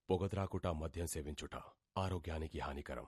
పొగత్రాకుట మద్యం సేవించుట ఆరోగ్యానికి హానికరం.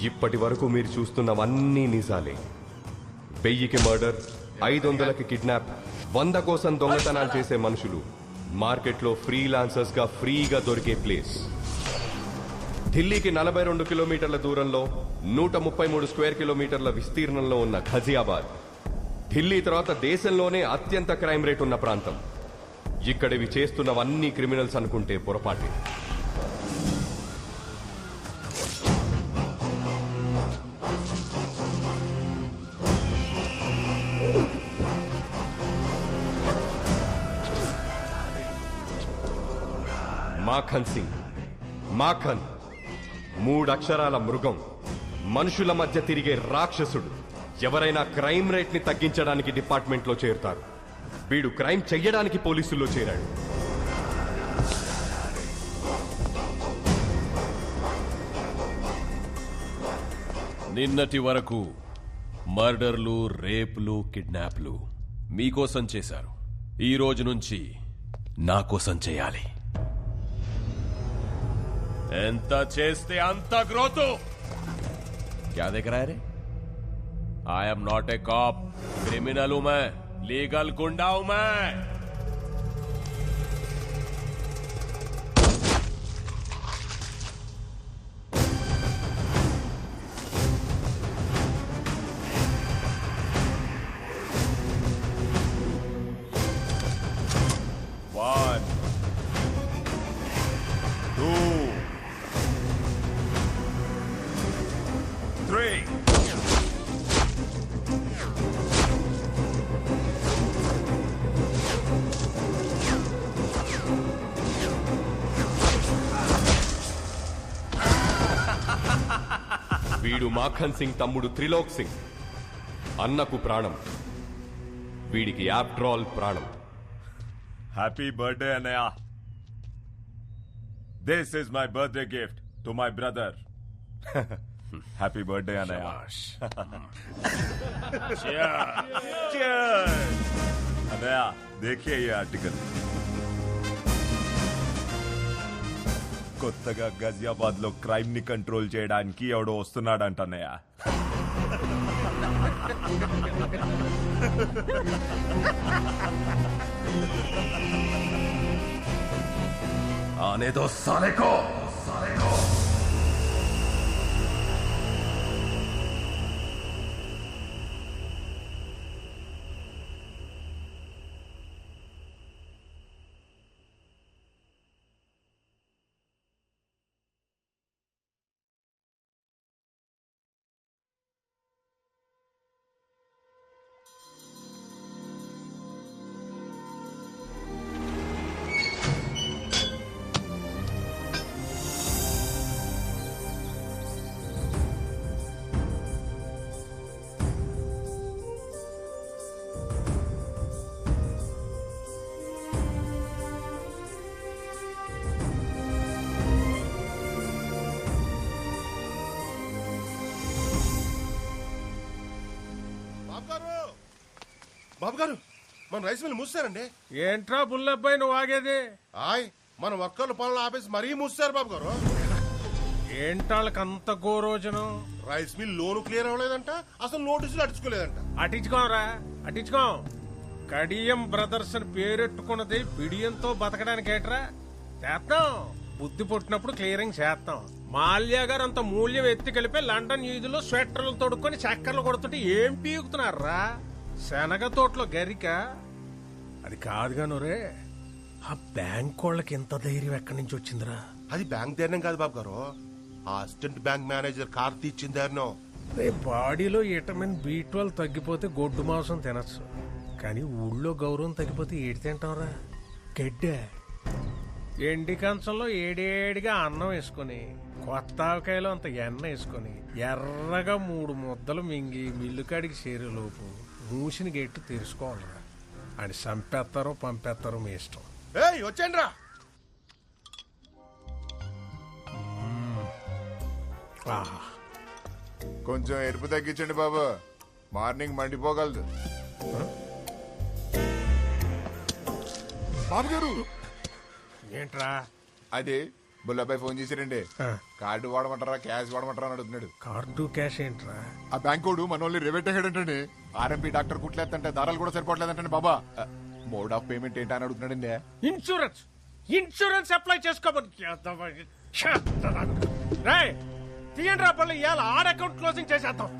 ఇప్పటి వరకు మీరు చూస్తున్నవన్నీ నిజాలే. 1000కి మర్డర్, 500కి కిడ్నాప్, 100 కోసం దొంగతనాలు చేసే మనుషులు మార్కెట్లో ఫ్రీలాన్సర్స్ గా ఫ్రీగా దొరికే ప్లేస్. ఢిల్లీకి 42 కిలోమీటర్ల దూరంలో 133 స్క్వేర్ కిలోమీటర్ల విస్తీర్ణంలో ఉన్న ఘజియాబాద్ ఢిల్లీ తర్వాత దేశంలోనే అత్యంత క్రైమ్ రేట్ ఉన్న ప్రాంతం. ఇక్కడివి చేస్తున్నవన్నీ క్రిమినల్స్ అనుకుంటే పొరపాటే. మాఖన్ సింగ్, మాఖన్ 3 అక్షరాల మృగం, మనుషుల మధ్య తిరిగే రాక్షసుడు. ఎవరైనా క్రైమ్ రేట్ ని తగ్గించడానికి డిపార్ట్మెంట్లో చేరుతారు. వీడు క్రైమ్ చెయ్యడానికి పోలీసుల్లో చేరాడు. నిన్నటి వరకు మర్డర్లు, రేపులు, కిడ్నాప్లు మీకోసం చేశారు. ఈ రోజు నుంచి నా కోసం చేయాలి. ఎంత చేస్తే అంత గ్రోత్. क्या देख रहा है रे? I am not a cop. Criminal हूं मैं, लीगल गुंडा हूं मैं. One, two, three. వీడు మాఖన్ సింగ్ తమ్ముడు త్రిలోక్ సింగ్. అన్నకు ప్రాణం, వీడికి ఆఫ్టర్ ఆల్ ప్రాణం. హ్యాపీ బర్త్డే అన్నయ్య. This is my birthday gift to my brother. Happy birthday అన్నయ్య. అన్నయ్య देखिए ये आर्टिकल. కొత్తగా గజియాబాద్ లో క్రైమ్ ని కంట్రోల్ చేయడానికి ఎవడో వస్తున్నాడంట అన్నయ్య. आने दो साले को। బాబు గారు మన రైస్ మిల్ మూసారండి. ఏంట్రా బుల్లబ్బాయి నువ్వు ఆగేది? ఆయ్ మన వర్కర్లు పనులు ఆపేసి మరీ మూసారు బాబు గారు. ఏంటాళ్ళకి అంత గోరోజనం? రైస్ మిల్ లోను క్లియర్ అవ్వలేదంట, అసలు నోటీసులు అడుచుకోలేదంట. అటించుకోరా అటించుకో. కడియం బ్రదర్స్ అని పేరెట్టుకున్నది బిడియంతో బతకడానికి ఏట్రా? చేస్తాం, బుద్ధి పుట్టినప్పుడు క్లియరింగ్ చేస్తాం. మాల్యా గారు అంత మూల్యం ఎత్తి కలిపి లండన్ వీధిలో స్వెటర్లు తొడుక్కొని చక్కర్లు కొడుతుంటే ఏం పీకుతున్నారా? శనగ తోటలో గరిక అది కాదుగా నూరే. ఆ బ్యాంక్ వాళ్ళకి ఎంత ధైర్యం ఎక్కడి నుంచి వచ్చిందిరా? అది బ్యాంక్ ధైర్యం కాదు బాబు గారు, ఆ అసిస్టెంట్ బ్యాంక్ మేనేజర్ కార్తీ ఇచ్చిన ధైర్యం. బాడీలో విటమిన్ B12 తగ్గిపోతే గొడ్డు మాంసం తినచ్చు, కానీ ఊళ్ళో గౌరవం తగ్గిపోతే ఏడి తింటాంరా? గడ్డే. ఎండి కంచంలో ఏడేడిగా అన్నం వేసుకుని కొత్త ఆవకాయలో అంత ఎన్న వేసుకుని ఎర్రగా 3 ముద్దలు మింగి మిల్లుకాడికి చేరేలోపు మూసిన గెట్టు తెరుచుకోవాలరా. అని చంపేస్తారో పంపేస్తారో మీ ఇష్టం. ఏయ్ వచ్చేయండి రా. ఆహా, కొంచెం ఎరుపు తగ్గించండి బాబు, మార్నింగ్ మండిపోగలదు. బాబు గారు ఏంట్రా? అది బుల్లబ్బాయి ఫోన్ చేశారండి. ఆ. కార్డు వాడమంటారా క్యాష్ వాడమంటారా అని అడుగుతున్నాడు. కార్డు క్యాష్ ఏంట్రా? ఆ బ్యాంకోడు మనోళ్ళని రేవెట్టేయడంటే ఆర్ఎంపీ డాక్టర్ కుట్లేదంటే దారాలు కూడా సరిపోవట్లేదంటే బాబా మోడ్ ఆఫ్ పేమెంట్ ఏంటా అని అడుగుతున్నాడండి. ఇన్సూరెన్స్ అప్లై చేసుకోబోతు తీయండి రా పళ్ళు. ఇవాళ ఆడ అకౌంట్ క్లోజింగ్ చేసేద్దాం.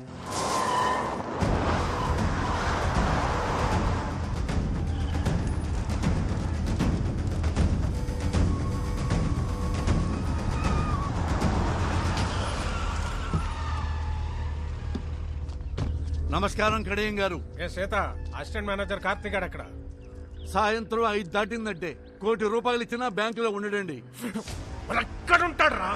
నమస్కారం కడియం గారు. ఏ సీత, అసిస్టెంట్ మేనేజర్ కార్తీక్ గారు అక్కడ. సాయంత్రం 5 దాటిందంటే ₹1 కోటి ఇచ్చినా బ్యాంకులో ఉండడండి. ఎక్కడుంటాడు రా?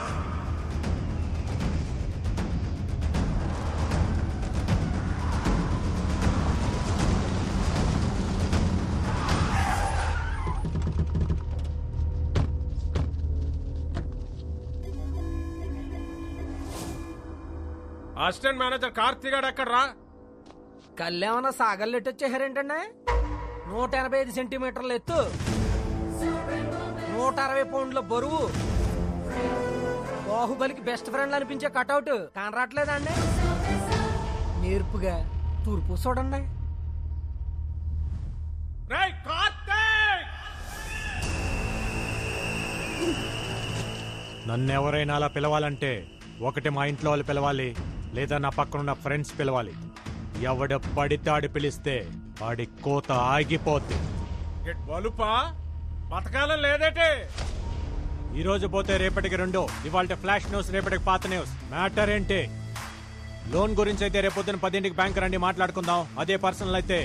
అసిస్టెంట్ మేనేజర్ కార్తీక్ గారు ఎక్కడ రా? కళ్ళేమన్నా సాగల్లెట్టు వచ్చేసారేంటండి? 185 సెంటీమీటర్ల ఎత్తు, 160 పౌండ్ల బరువు, బాహుబలికి బెస్ట్ ఫ్రెండ్ అనిపించే కటౌట్ కనరాట్లేదండి? నేర్పుగా తూర్పు చూడండి. రేయ్ కార్తీక్! నన్నెవరైనా అలా పిలవాలంటే ఒకటి మా ఇంట్లో వాళ్ళు పిలవాలి, లేదా నా పక్కనున్న ఫ్రెండ్స్ పిలవాలి. ఎవడ పడితాడి పిలిస్తే వాడి కోత ఆగిపోద్ది. బలుపా బతకాలం లేదేటే? ఈ రోజు పోతే రేపటికి 2, ఇవాళ ఫ్లాష్ న్యూస్, రేపటికి పాత న్యూస్. మ్యాటర్ ఏంటి? లోన్ గురించి అయితే రేపొద్దున 10ంటికి బ్యాంక్ రండి, మాట్లాడుకుందాం. అదే పర్సనల్ అయితే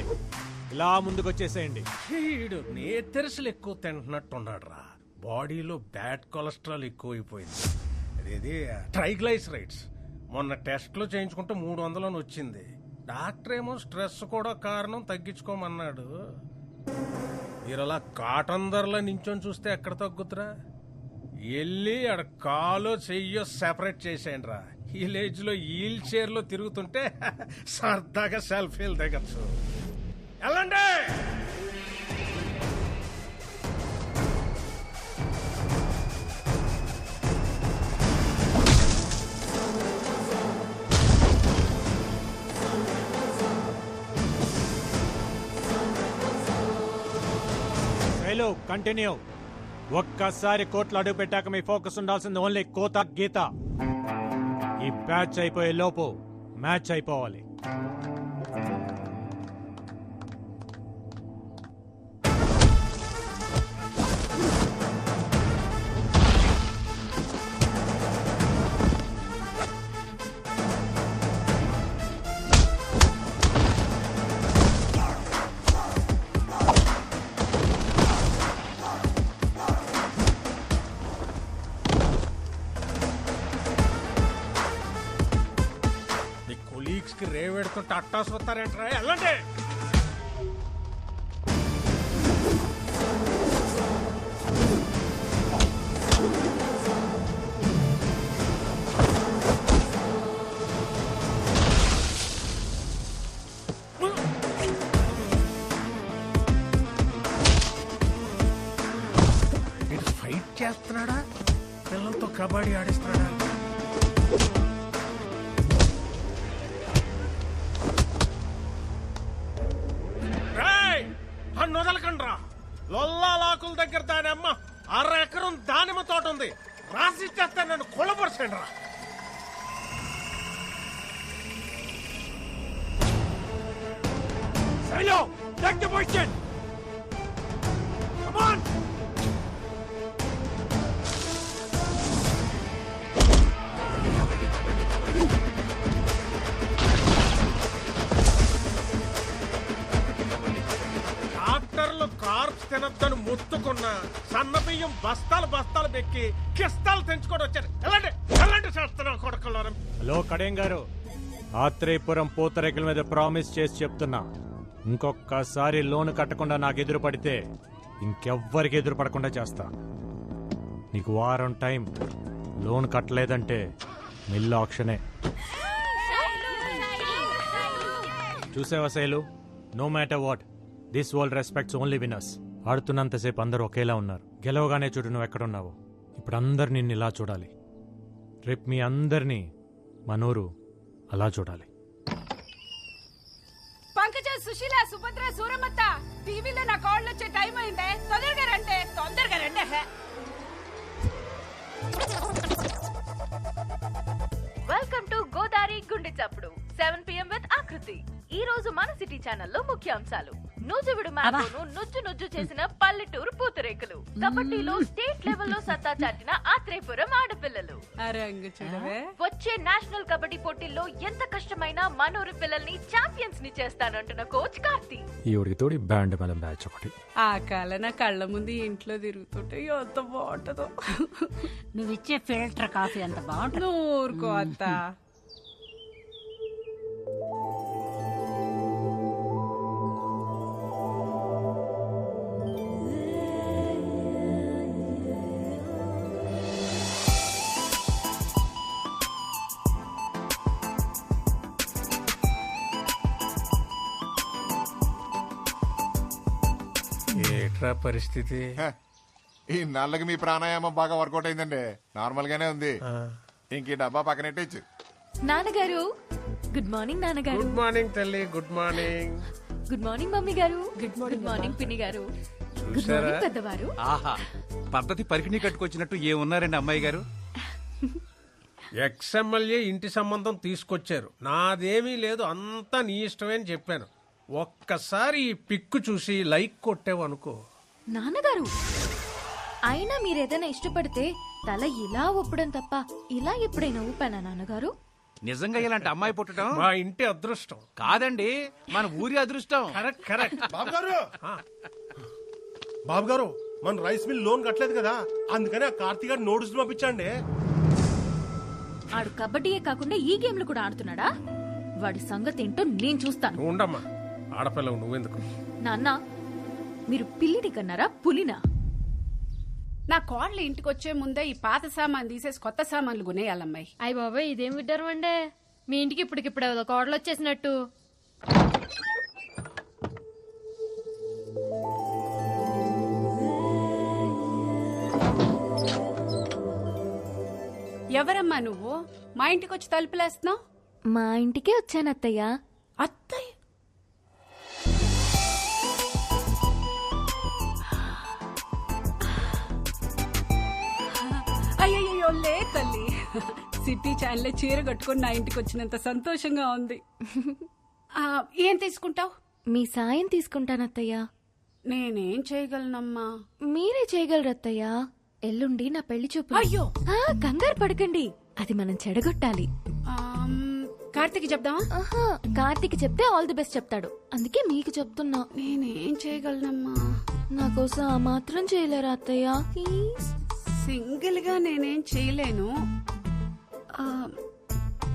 ఇలా ముందుకు వచ్చేసేయండి. వీడు నేతెరసలు ఎక్కువ తింటున్నట్టున్నాడు రా. బాడీలో బ్యాడ్ కొలెస్ట్రాల్ ఎక్కువైపోయింది. అదేది ట్రైగ్లైసరైడ్స్. మొన్న టెస్ట్లో చేయించుకుంటే 300 అని వచ్చింది. డాక్టర్ ఏమో స్ట్రెస్ కూడా కారణం, తగ్గించుకోమన్నాడు. మీరు అలా కాటన్ ధరలో నించొని చూస్తే ఎక్కడ తగ్గుతురా? వెళ్ళి ఆడ కాలో చెయ్యో సెపరేట్ చేసేయండి రా. విలేజ్ లో వీల్ చైర్ లో తిరుగుతుంటే సరదాగా సెల్ఫీలు దిగచ్చు. వెళ్ళండి. Hello, continue. ఒక్కసారి కోట్లు అడుగు పెట్టాక మీ ఫోకస్ ఉండాల్సింది ఓన్లీ కోత గీత. ఈ బ్యాచ్ అయిపోయే లోపు మ్యాచ్ అయిపోవాలి. రేవెడుతుంటే అట్టాసు వస్తారేంట్రా, వెళ్ళండి. ఇది ఫైట్ చేస్తున్నాడా, పిల్లలతో కబడ్డీ ఆడిస్తున్నాడా? వదలకండ్రా, లొల్లాకుల దగ్గర దాని అమ్మ 6 ఎకరం దానిమ్మ తోట ఉంది, రాసిచ్చేస్తే నన్ను కొలపరచండి రా. Silo, take the position. Come on. డాక్టర్లు కార్ప్స్ తినొద్దని ముట్టుకున్న సన్న బియ్యం బస్తాలు బస్తాలు పెక్కి కిస్తాలు తెంచుకొని వచ్చారు. ఎలాంటి ఎలాంటి చేస్తున్నావు కొడుకున్నారు? హలో కడేం గారు, ఆత్రేయపురం పూతరేకుల మీద ప్రామిస్ చేసి చెప్తున్నా, ఇంకొకసారి లోన్ కట్టకుండా నాకు ఎదురు పడితే ఇంకెవ్వరికి ఎదురు పడకుండా చేస్తా. నీకు వారం టైం, లోన్ కట్టలేదంటే మిల్ ఆక్షనే. చూసావా Shailu, no matter what, this world respects only winners. ఆడుతున్నంతసేపు అందరూ ఒకేలా ఉన్నారు, గెలవగానే చూడు నువ్వు ఎక్కడున్నావు. ఇప్పుడు అందరు నిన్ను ఇలా చూడాలి, రేపు మీ అందరినీ మనూరు అలా చూడాలి. పంకజ, సుశీల, సుభద్ర, సూరమత్త, టీవీలో నా కాళ్ళు వచ్చే టైం అయిందే, తొందరగా రండి, తొందరగా రండి. వెల్కమ్ టు గోదావరి గుండె చప్పుడు 7 PM విత్ ఆకృతి. ఈ రోజు మన సిటీ ఛానల్లో ముఖ్యాంశాలు: నూజువిడు మ్యాంగోను నుజ్జు నుజ్జు చేసిన పల్లెటూరు పూతరేకులు, కబడ్డీలో స్టేట్ లెవెల్లో సత్తా చాటిన ఆత్రేయపురం ఆడపిల్లలు, వచ్చే నేషనల్ కబడ్డీ పోటీల్లో ఎంత కష్టమైనా మనూరు పిల్లల్ని ఛాంపియన్స్ ని చేస్తానంటున్న కోచ్ కార్తీ. ఈ ఉడికి తోడి బ్యాండ్ మేళం బ్యాచ్ ఒకటి. ఆ కాల నా కళ్ళ ముందు ఇంట్లో తిరుగుతుంటే ఎంత బాగుంటుందో. నువ్విచ్చే ఫిల్టర్ కాఫీ అంత బాగుంటుంది. ఊరుకో అత్త. ఏట్రా పరిస్థితి? ఈ నల్లకి మీ ప్రాణాయామం బాగా వర్కౌట్ అయిందండి. నార్మల్ గానే ఉంది. ఇంక ఈ డబ్బా పక్కనెట్టచ్చు. నాన్నగారు గుడ్ మార్నింగ్. నాన్నగారు గుడ్ మార్నింగ్ తల్లి. Good morning. Good morning mummy గారు. గుడ్ మార్నింగ్ పిన్ని గారు. గుడ్ మార్నింగ్ పెద్దవారు. ఆహా, పద్ధతి పరికిణి కట్టుకొచ్చినట్టు ఏమున్నారండి అమ్మాయి గారు? ఎక్స్ఎమ్మెల్యే ఇంటి సంబంధం తీసుకొచ్చారు, నాదేమీ లేదు, అంతా నీ ఇష్టమే అని చెప్పాను. ఒక్కసారి ఈ పిక్కు చూసి లైక్ కొట్టావనుకో. నాన్నగారు, అయినా మీరేదైనా ఇష్టపడితే తల ఇలా ఊపడం తప్ప ఇలా ఎప్పుడైనా ఊపానా నాన్నగారు? నిజంగా ఇలాంటి అమ్మాయి పుట్టడం మా ఇంటి అదృష్టం కాదండి, మన ఊరి అదృష్టం. Correct correct. బాబు గారు, బాబు గారు, మన రైస్ మిల్ లోన్ కట్టలేదు కదా, అందుకని ఆ కార్తీక్ గారు నోటీసులు పంపించండి. ఆడు కబడ్డీయే కాకుండా ఈ గేమ్లు కూడా ఆడుతున్నాడా? వాడి సంగతి ఏంటో నేను చూస్తాను. ఉండమ్మా, ఆడపిల్లవు నువ్వెందుకు? నాన్న, మీరు పిల్లిని కన్నారా పులినా? నా కోడలు ఇంటికి వచ్చే ముందే ఈ పాత సామాన్ తీసేసి కొత్త సామాన్లు కొనేయాలమ్మాయి. అయ్య బాబాయ్, ఇదేం విడ్డారు అండే, మీ ఇంటికి ఇప్పటికిప్పుడు కోడలు వచ్చేసినట్టు. ఎవరమ్మా నువ్వు? మా ఇంటికి వచ్చి తలుపులేస్తున్నావు? మా ఇంటికే వచ్చాను అత్తయ్య. అత్తయ్య? అయ్యో లే తల్లి, సిటీ ఛానల్ చీర కట్టుకుని నా ఇంటికి వచ్చినంత సంతోషంగా ఉంది. ఏం తీసుకుంటావు? మీ సాయం తీసుకుంటానత్తయ్య. నేనేం చేయగలనమ్మా? మీరే చేయగలరు అత్తయ్య. ఎల్లుండి నా పెళ్లి చూపు. అయ్యో కంగారు పడకండి, అది మనం చెడగొట్టాలి. కార్తీక్ చెప్దామా? కార్తీక్ చెప్తే ఆల్ ది బెస్ట్ చెప్తాడు, అందుకే మీకు చెప్తున్నా. నేనేం చేయగలనమ్మా? నా కోసం ఆ మాత్రం చేయలేరా అత్తయ్య? సింగిల్ గా నేనేం చేయలేను.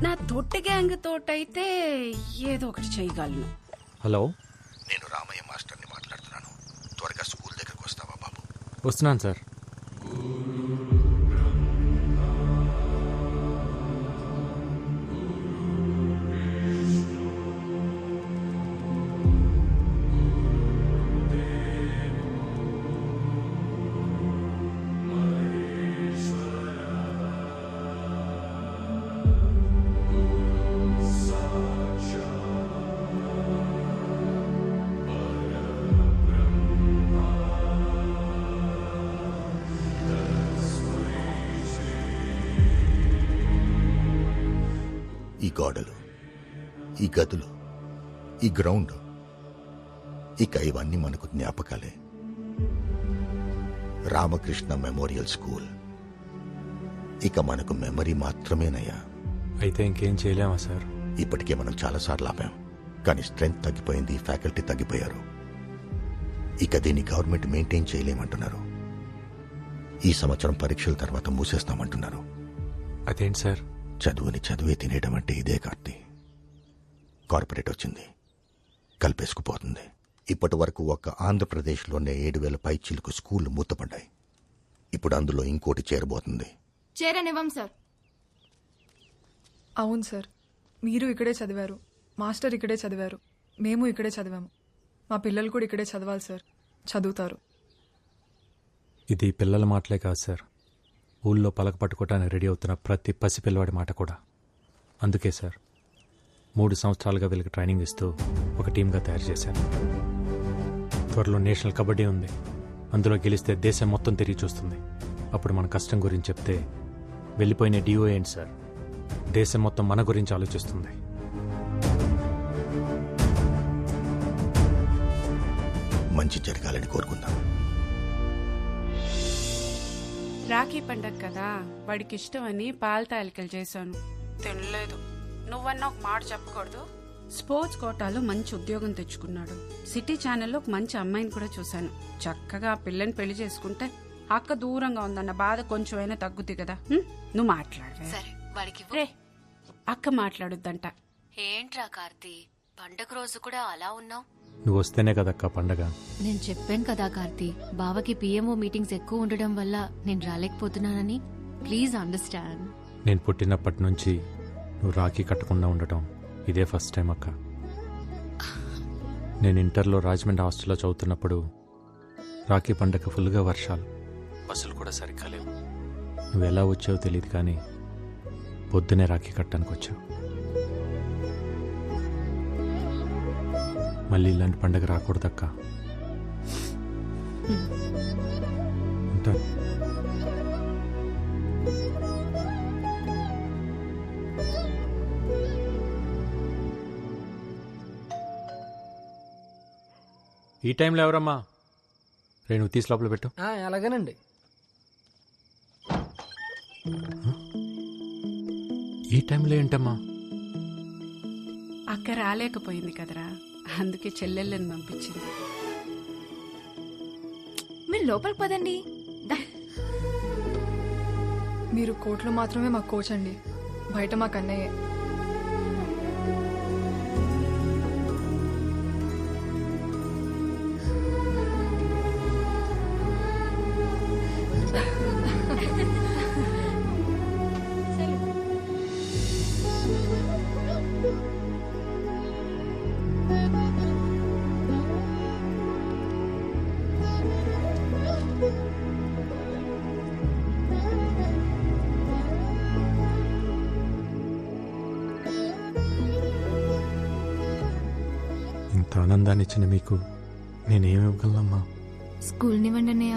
నా తొట్టి గ్యాంగ్ తోటైతే ఏదో ఒకటి చేయగలను. హలో, నేను రామయ్య మాస్టర్ని మాట్లాడుతున్నాను. త్వరగా స్కూల్ దగ్గరకు వస్తావా బాబు? వస్తున్నాను సార్. ఈ గోడలు, ఈ గదులు, ఈ గ్రౌండ్, ఇక ఇవన్నీ మనకు జ్ఞాపకాలే. రామకృష్ణ మెమోరియల్ స్కూల్ ఇక మనకు మెమరీ మాత్రమేనయ్యా. అయితే ఇంకేం చేయలేమా సార్? ఇప్పటికే మనం చాలాసార్లు ఆపాం, కానీ స్ట్రెంగ్త్ తగ్గిపోయింది, ఫ్యాకల్టీ తగ్గిపోయారు. ఇక దీన్ని గవర్నమెంట్ మెయింటైన్ చేయలేమంటున్నారు. ఈ సంవత్సరం పరీక్షల తర్వాత మూసేస్తామంటున్నారు. అదేంటి సార్? చదువుని చదువే తినేయడం అంటే ఇదే కార్తీ. కార్పొరేట్ వచ్చింది, కలిపేసుకుపోతుంది. ఇప్పటి వరకు ఒక్క ఆంధ్రప్రదేశ్లోనే 7,000 పైచీలకు స్కూళ్లు మూతపడ్డాయి. ఇప్పుడు అందులో ఇంకోటి చేరబోతుంది. చేరనివ్వం సార్. అవును సార్, మీరు ఇక్కడే చదివారు, మాస్టర్ ఇక్కడే చదివారు, మేము ఇక్కడే చదివాము. మా పిల్లలు కూడా ఇక్కడే చదవాలి సార్, చదువుతారు. ఇది పిల్లల మాటలే కాదు సార్, ఊళ్ళో పలక పట్టుకోవటానికి రెడీ అవుతున్న ప్రతి పసిపిల్లవాడి మాట కూడా. అందుకే సార్ 3 సంవత్సరాలుగా వీళ్ళకి ట్రైనింగ్ ఇస్తూ ఒక టీంగా తయారు చేశాను. త్వరలో నేషనల్ కబడ్డీ ఉంది, అందులో గెలిస్తే దేశం మొత్తం తిరిగి చూస్తుంది. అప్పుడు మన కష్టం గురించి చెప్తే వెళ్ళిపోయిన డిఓ ఏంటి సార్, దేశం మొత్తం మన గురించి ఆలోచిస్తుంది. మంచి జరగాలని కోరుకుందాం. రాఖీ పండగ కదా, వాడికి ఇష్టమని పాల తాలికలు చేశాను, తినలేదు. నువ్వన్నా ఒక మాట చెప్పకూడదు. స్పోర్ట్స్ కోటాలో మంచి ఉద్యోగం తెచ్చుకున్నాడు. సిటీ ఛానల్లో ఒక మంచి అమ్మాయిని కూడా చూశాను. చక్కగా ఆ పిల్లని పెళ్లి చేసుకుంటే అక్క దూరంగా ఉందన్న బాధ కొంచెమైనా తగ్గుద్ది కదా. నువ్వు మాట్లాడవే. సరే, వాడికి రే, అక్క మాట్లాడుద్దంట. ఏంట్రా కార్తీ, పండగ రోజు కూడా అలా ఉన్నావు? నువ్వు వస్తేనే కదక్క పండగ. నేను చెప్పాను కదా కార్తీ, బావకి పిఎంఓ మీటింగ్స్ ఎక్కువ ఉండడం వల్ల నేను రాలేకపోతున్నానని. Please understand. నేను పుట్టినప్పటి నుంచి నువ్వు రాఖీ కట్టకుండా ఉండటం ఇదే ఫస్ట్ టైం అక్క. నేను ఇంటర్లో రాజమండ్రి హాస్టల్లో చదువుతున్నప్పుడు రాఖీ పండగ ఫుల్గా వర్షాలు, బస్సులు కూడా సరిగ్గా లేవు. నువ్వు ఎలా వచ్చావో తెలియదు, కానీ పొద్దునే రాఖీ కట్టడానికి వచ్చావు. మళ్ళీ ఇలాంటి పండగ రాకూడదక్క. ఉంటా. ఈ టైంలో ఎవరమ్మా? నువ్వు తీసి లోపల పెట్టు. అలాగేనండి. ఈ టైంలో ఏంటమ్మా? అక్క రాలేకపోయింది కదరా, అందుకే చెల్లెళ్ళని పంపించింది. మీరు లోపలికి పదండి. మీరు కోర్టులో మాత్రమే మాకు కోచ్ అండి, బయట మాకు అన్నయ్యే. ఇంత ఆనందాన్ని ఇచ్చిన మీకు నేనేమివ్వగలనమ్మా? స్కూల్నివ్వండి అన్నయ్య.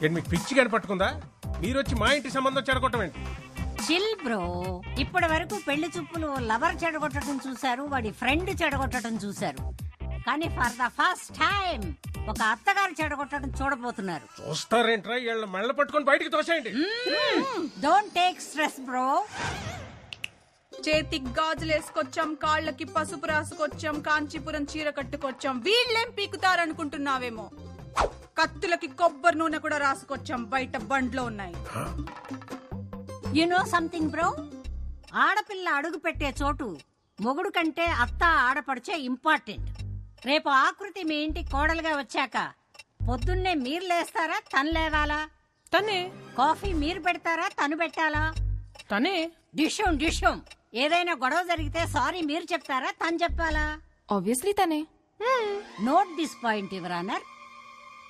ఏంటి మీకు పిచ్చి కానీ పట్టుకుందా? మీరు వచ్చి మా ఇంటి సంబంధం చెడగొట్టం ఏంటి? Chill bro. ఇప్పటి వరకు పెళ్లి చూపులు లవర్ చెడగొట్టడం చూశారు, వాడి ఫ్రెండ్ చెడగొట్టడం చూశారు. కానీ ఫర్ ద ఫస్ట్ టైం ఒక అత్తగారు చెడగొట్టడం చూడబోతున్నారు. చూస్తారేంట్రా? వీళ్ళ మెళ్ళ పట్టుకొని బయటికి తోసేయండి. Don't take stress bro. చేతికి గాజులు వేసుకొచ్చాం, కాళ్ళకి పసుపు రాసుకొచ్చాం, కాంచీపురం చీర కట్టుకొచ్చాం. వీళ్ళేం పీకుతారనుకుంటున్నావేమో. కత్తులకి కొబ్బరి నూనె కూడా రాసుకొచ్చాం, బయట బండ్లో ఉన్నాయి. యు నో సంథింగ్ బ్రో, ఆడపిల్ల అడుగు పెట్టే చోటు మొగుడు కంటే అత్త ఆడపడిచే ఇంపార్టెంట్. రేపు ఆకృతి మీ ఇంటికి కోడలుగా వచ్చాక పొద్దున్నే మీరు లేస్తారా, తను లేవాలా? తనే. కాఫీ మీరు పెడతారా, తను పెట్టాలా? తనే. డిషం ఏదైనా గొడవ జరిగితే సారీ మీరు చెప్తారా, తను చెప్పాలా? ఆబ్వియస్లీ తనే. Note this point your honour.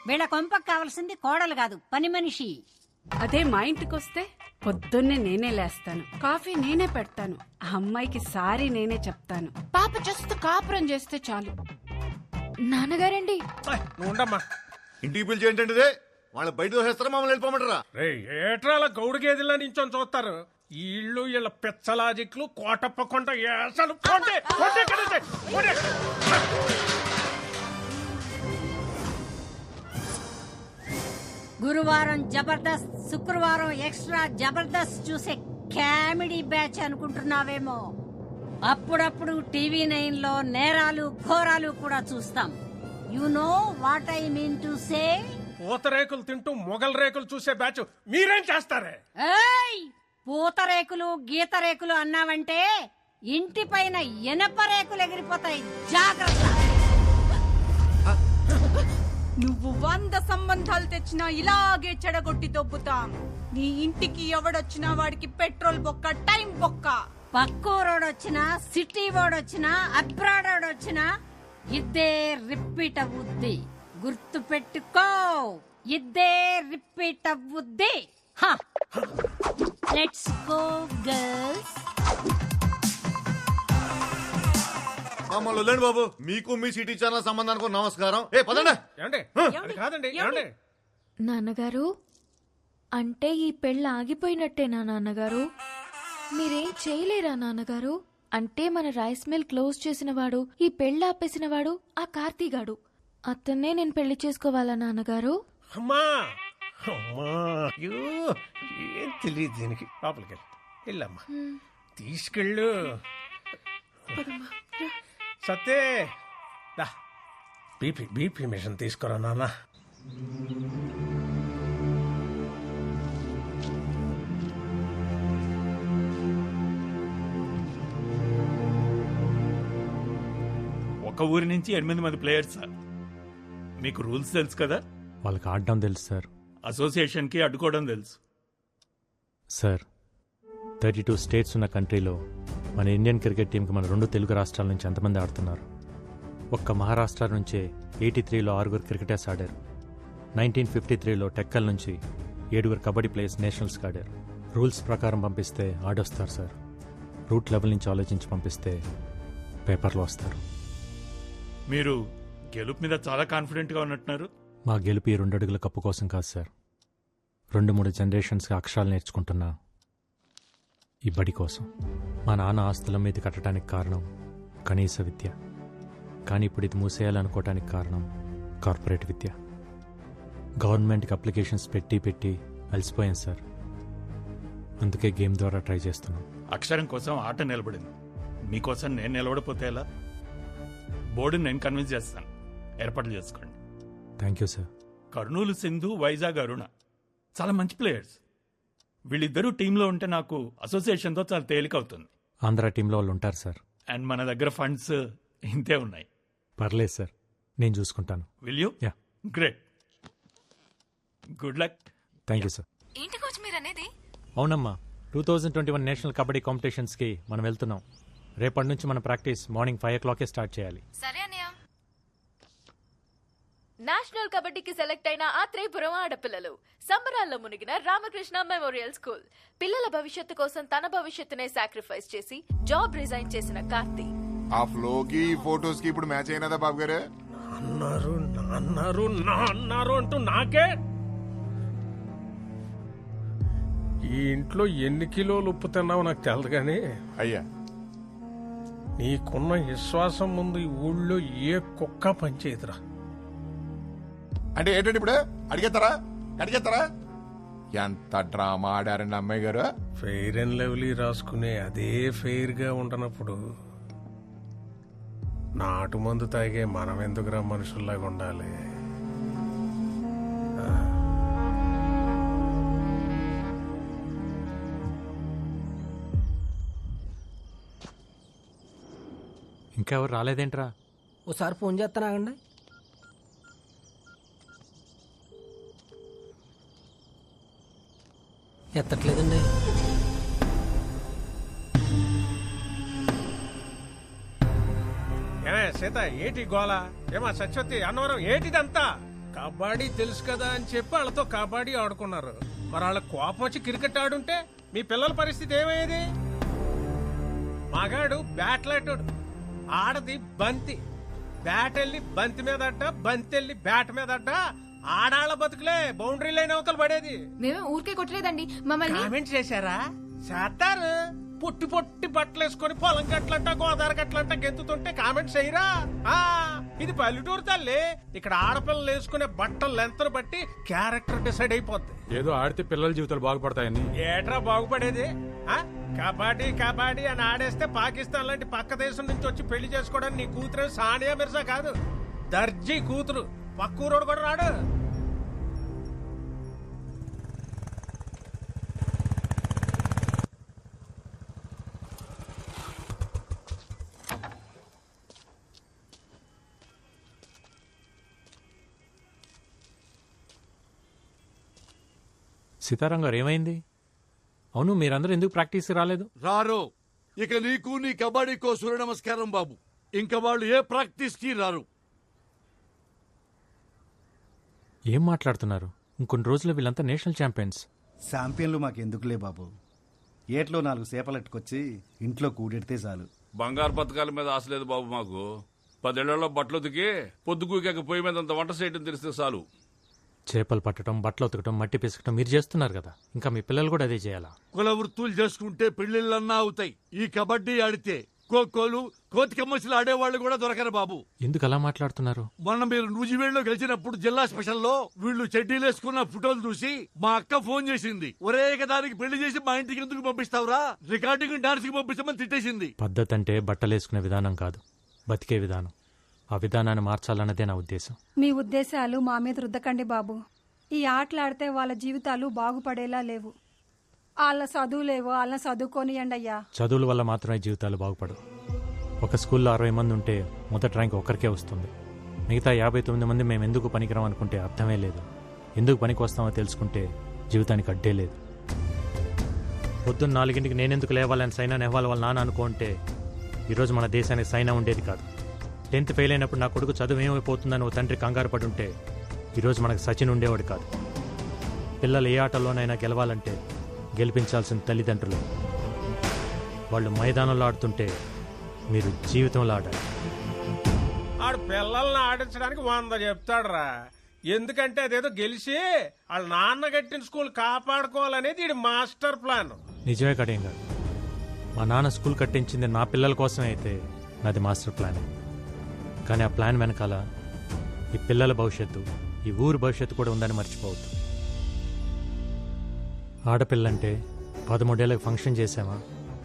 వీళ్ళ కొంపకు కావాల్సింది కోడలు కాదు, పని మనిషి. అదే మా ఇంటికి వస్తే పొద్దున్నే నేనే లేస్తాను, కాఫీ నేనే పెడతాను, అమ్మాయికి సారీ నేనే చెప్తాను. పాప జస్ట్ కాపురం చేస్తే చాలు. నాన్నగారండి ఉండమ్మా. ఇంటికి పిలిచి ఏంటంటే వాళ్ళు బయట దోసేస్తారా, మమ్మల్ని వెళ్ళిపోమంటారా? ఏట్రా అలా గౌడు గేదెల్లా నించొని చూస్తారు? ఈ ఇళ్ళు వీళ్ళ పెచ్చలాజిక్లు కోటప్పకొండ ఏసలు. గురువారం జబర్దస్త్, శుక్రవారం ఎక్స్ట్రా జబర్దస్త్ చూసే కామెడీ బ్యాచ్ అనుకుంటున్నావేమో. అప్పుడప్పుడు టీవీ 9 లో నేరాలు ఘోరాలు కూడా చూస్తాం. You know what I mean to say. పూతరేకులు తింటూ మొగల్ రేకులు చూసే బ్యాచ్ మీరేం చేస్తారే? ఏయ్, పూతరేకులు గీతరేకులు అన్నావంటే ఇంటి పైన ఎనప రేకులు ఎగిరిపోతాయి, జాగ్రత్త. నువ్వు 100 సంబంధాలు తెచ్చినా ఇలాగే చెడగొట్టి దొబ్బుతాం. నీ ఇంటికి ఎవడొచ్చినా వాడికి పెట్రోల్ బొక్క, టైం బొక్క. పక్కూరోడొచ్చినా, సిటీ వాడొచ్చినా, అబ్రాడ్ వాడొచ్చినా ఇద్దే రిపీట్ అవుద్ది. గుర్తు పెట్టుకో, ఇద్దే రిపీట్ అవుద్ది. Let's go girls. మమ్మల్ని వదిలేండి బాబు. మీకు మీ సిటీ ఛానల్ సంబంధానికి నమస్కారం. ఏ పదండి. కాదండి. నాన్నగారు, అంటే ఈ పెళ్ళి ఆగిపోయినట్టేనా నాన్నగారు? మీరేం చేయలేరా నాన్నగారు? అంటే మన రైస్ మిల్ క్లోజ్ చేసిన వాడు, ఈ పెళ్ళి ఆపేసిన వాడు ఆ కార్తీగాడు. అతన్నే నేను పెళ్లి చేసుకోవాలా నాన్నగారు? అమ్మా ఏం తెలియదు దీనికి. లోపలికి వెళ్ళమ్మా, తీసుకెళ్ళు. సత్తే బీపీ మిషన్ తీసుకురా నాన్న. ఒక ఊరి నుంచి 8 మంది ప్లేయర్స్ సార్. మీకు రూల్స్ తెలుసు కదా? వాళ్ళకి ఆడడం తెలుసు సార్. అసోసియేషన్కి అడ్డుకోవడం తెలుసు సార్. 32 స్టేట్స్ ఉన్న కంట్రీలో మన ఇండియన్ క్రికెట్ టీంకి మన 2 తెలుగు రాష్ట్రాల నుంచి ఎంతమంది ఆడుతున్నారు? ఒక్క మహారాష్ట్ర నుంచే 83లో 6 క్రికెటర్స్ ఆడారు. 1953లో టెక్కల్ నుంచి 7 కబడ్డీ ప్లేయర్స్ నేషనల్స్కి ఆడారు. రూల్స్ ప్రకారం పంపిస్తే ఆడొస్తారు సార్. రూట్ లెవెల్ నుంచి ఆలోచించి పంపిస్తే పేపర్లో వస్తారు. మీరు గెలుపు మీద చాలా కాన్ఫిడెంట్గా ఉన్నట్టున్నారు. మా గెలుపు ఈ 2 అడుగుల కప్పు కోసం కాదు సార్. 2-3 జనరేషన్స్గా అక్షరాలు నేర్చుకుంటున్నా ఈ బడి కోసం. మా నాన్న ఆస్తుల మీద కట్టడానికి కారణం కనీస విద్య. కానీ ఇప్పుడు ఇది మూసేయాలనుకోవటానికి కారణం కార్పొరేట్ విద్య. గవర్నమెంట్కి అప్లికేషన్స్ పెట్టి అలసిపోయాం సార్. అందుకే గేమ్ ద్వారా ట్రై చేస్తున్నాం. అక్షరం కోసం ఆట నిలబడింది. మీకోసం నేను నిలబడిపోతే ఎలా? బోర్డుని నేను కన్విన్స్ చేస్తాను, ఏర్పాట్లు చేసుకోండి. Thank you sir. Kurnool Sindhu, Vizag Aruna చాలా మంచి ప్లేయర్స్. వీళ్ళిద్దరూ టీంలో ఉంటే నాకు అసోసియేషన్తో చాలా తేలిక అవుతుంది. ఆంధ్ర టీంలో వాళ్ళు ఉంటారు సార్. అండ్ మన దగ్గర ఫండ్స్ ఇంతే ఉన్నాయి. పర్లేదు సార్, నేను చూసుకుంటాను. Will you? Yeah. Great. Good luck. Thank you sir. ఏంటి కోచ్ మీరు అనేది? అవునమ్మా, 2021 నేషనల్ కబడ్డీ కాంపిటీషన్స్కి మనం వెళ్తున్నాం. రేపటి నుంచి మన ప్రాక్టీస్ మార్నింగ్ 5 o'clock స్టార్ట్ చేయాలి. సరే అన్నయ్య. నేషనల్ కబడ్డీకి సెలెక్ట్ అయిన ఆ త్రిపురం ఆడపిల్లలు సంబరాల్లో మునిగిన రామకృష్ణ మెమోరియల్ స్కూల్. పిల్లల భవిష్యత్తు కోసం తన భవిష్యత్తునే సాక్రిఫైస్ చేసి జాబ్ రిజైన్ చేసిన కార్తీ. ఆ ఫ్లోకి ఫోటోస్ కి ఇప్పుడు మ్యాచ్ అయినదా బాబు గారు? అన్నారు అంటూ నాకే ఈ ఇంట్లో ఎన్ని కిలోలు ఉప్పు తిన్నావో నాకు తెలదు కానీ అయ్యా నీకున్న విశ్వాసం ముందు ఈ ఊళ్ళో ఏ కుక్క పనిచేయదురా. అంటే ఏంటంటే ఇప్పుడు అడిగేస్తారా ఎంత డ్రామా ఆడారండి అమ్మాయి గారు. ఫెయిర్ అండ్ లవ్లీ రాసుకునే అదే ఫెయిర్ గా ఉండనప్పుడు నాటు మందు తాగే మనం ఎందుకురా మనుషుల్లాగా ఉండాలి. ఇంకెవరు రాలేదేంట్రా? ఓసారి ఫోన్ చేస్తానాగండి. ఎత్తట్లేదండి. సీత ఏటి గోళ? ఏమా సత్యవతి అన్నవరం ఏటిదంతా? కబడ్డీ తెలుసు కదా అని చెప్పి వాళ్ళతో కబడ్డీ ఆడుకున్నారు. మరి వాళ్ళ కోపం వచ్చి క్రికెట్ ఆడుంటే మీ పిల్లల పరిస్థితి ఏమయ్యేది? మగాడు బ్యాట్లాటోడు, ఆడది బంతి. బ్యాట్ వెళ్ళి బంతి మీద అడ్డ, బంతి వెళ్ళి బ్యాట్ మీద అడ్డ. ఆడాళ్ళ బతుకులే బౌండరీ లైన్ అవతల పడేది. మేమే ఊరికే కొట్టలేదండి, మమ్మల్ని కామెంట్ చేశారా? చేస్తారు. పొట్టి పొట్టి బట్టలు వేసుకొని పొలం గట్లంట గోదావరి గట్లంట గెంతుతుంటే కామెంట్స్ చేయరా? ఇది పల్లెటూరు తల్లి. ఇక్కడ ఆడపిల్లలు వేసుకునే బట్టలు లెంతను బట్టి క్యారెక్టర్ డిసైడ్ అయిపోద్ది. ఏదో ఆడితే పిల్లల జీవితాలు బాగుపడతాయని. ఏట్రా బాగుపడేది? కబడ్డీ కబడ్డీ అని ఆడేస్తే పాకిస్తాన్ లాంటి పక్క దేశం నుంచి వచ్చి పెళ్లి చేసుకోవడానికి నీ కూతురు సానియా మిర్జా కాదు, దర్జీ కూతురు. పక్కూరోడు కూడా రాడు. సీతారాం గారు ఏమైంది? అవును, మీరందరూ ఎందుకు ప్రాక్టీస్ రాలేదు? రారు. ఇక నీకు నీ కబడ్డీకో సూర్య నమస్కారం బాబు. ఇంకా వాళ్ళు ఏ ప్రాక్టీస్ కి రారు. ఏం మాట్లాడుతున్నారు? ఇంకొన్ని రోజుల్లో వీళ్ళంతా నేషనల్ ఛాంపియన్స్. ఛాంపియన్లు మాకెందుకులే బాబు. ఏట్లో 4 సేపలెట్టుకొచ్చి ఇంట్లో కూడెడితే చాలు. బంగారు పథకాల మీద ఆశ లేదు బాబు మాకు. 10 ఏళ్లలో బట్టలు ఉతికి పొద్దుకూకాక పొయ్యి మీద అంత వంట చేయడం తెలిస్తే చాలు. చేపలు పట్టడం, బట్టలు ఉతకడం, మట్టి పిసకటం మీరు చేస్తున్నారు కదా, ఇంకా మీ పిల్లలు కూడా అదే చేయాలా? కుల వృత్తులు చేసుకుంటే పెళ్లిళ్ళన్నా అవుతాయి. ఈ కబడ్డీ ఆడితే ఖోఖోలు, కోతికమ్మసిలు ఆడేవాళ్ళు కూడా దొరకరు బాబు. ఎందుకు అలా మాట్లాడుతున్నారు? మొన్న మీరు నూజివేడులో గెలిచినప్పుడు జిల్లా స్పెషల్లో వీళ్ళు చెడ్డీలేసుకున్న ఫోటోలు చూసి మా అక్క ఫోన్ చేసింది. ఒరే దానికి పెళ్లి చేసి మా ఇంటికి ఎందుకు పంపిస్తావురా, రికార్డింగ్ డాన్స్ కి పంపిస్తామని తిట్టేసింది. పద్ధతి అంటే బట్టలేసుకునే విధానం కాదు, బతికే విధానం. ఆ విధానాన్ని మార్చాలన్నదే నా ఉద్దేశం. మీ ఉద్దేశాలు మా మీద రుద్దకండి బాబు. ఈ ఆటలాడితే వాళ్ళ జీవితాలు బాగుపడేలా లేవు. వాళ్ళ చదువులేవో వాళ్ళని చదువుకోనియండి అయ్యా. చదువుల వల్ల మాత్రమే జీవితాలు బాగుపడవు. ఒక స్కూల్లో 60 మంది ఉంటే మొదటి ర్యాంక్ ఒక్కరికే వస్తుంది. మిగతా 59 మంది మేము ఎందుకు పనికిరాం అనుకుంటే అర్థమే లేదు. ఎందుకు పనికి వస్తామో తెలుసుకుంటే జీవితానికి అడ్డే లేదు. పొద్దున్న 4ంటికి నేనెందుకు లేవాలని సైనా నెహ్వాల్ వాళ్ళ నాన్న అనుకుంటే ఈరోజు మన దేశానికి సైనా ఉండేది కాదు. 10th ఫెయిల్ అయినప్పుడు నా కొడుకు చదువు ఏమైపోతుందని ఓ తండ్రి కంగారు పడి ఉంటే ఈరోజు మనకు సచిన్ ఉండేవాడు కాదు. పిల్లలు ఏ ఆటలోనైనా గెలవాలంటే గెలిపించాల్సిన తల్లిదండ్రులు. వాళ్ళు మైదానంలో ఆడుతుంటే మీరు జీవితంలో ఆడాలి. ఆడు పిల్లల్ని ఆడించడానికి 100 చెప్తాడురా. ఎందుకంటే అదేదో గెలిచి వాళ్ళ నాన్న కట్టిన స్కూల్ కాపాడుకోవాలనేది ఇది మాస్టర్ ప్లాన్. నిజమే కడేం కాదు. మా నాన్న స్కూల్ కట్టించింది నా పిల్లల కోసమే అయితే నాది మాస్టర్ ప్లాన్. కానీ ఆ ప్లాన్ వెనకాల ఈ పిల్లల భవిష్యత్తు, ఈ ఊరు భవిష్యత్తు కూడా ఉందని మర్చిపోవద్దు. ఆడపిల్లంటే 13 ఏళ్ళకి ఫంక్షన్ చేసామా,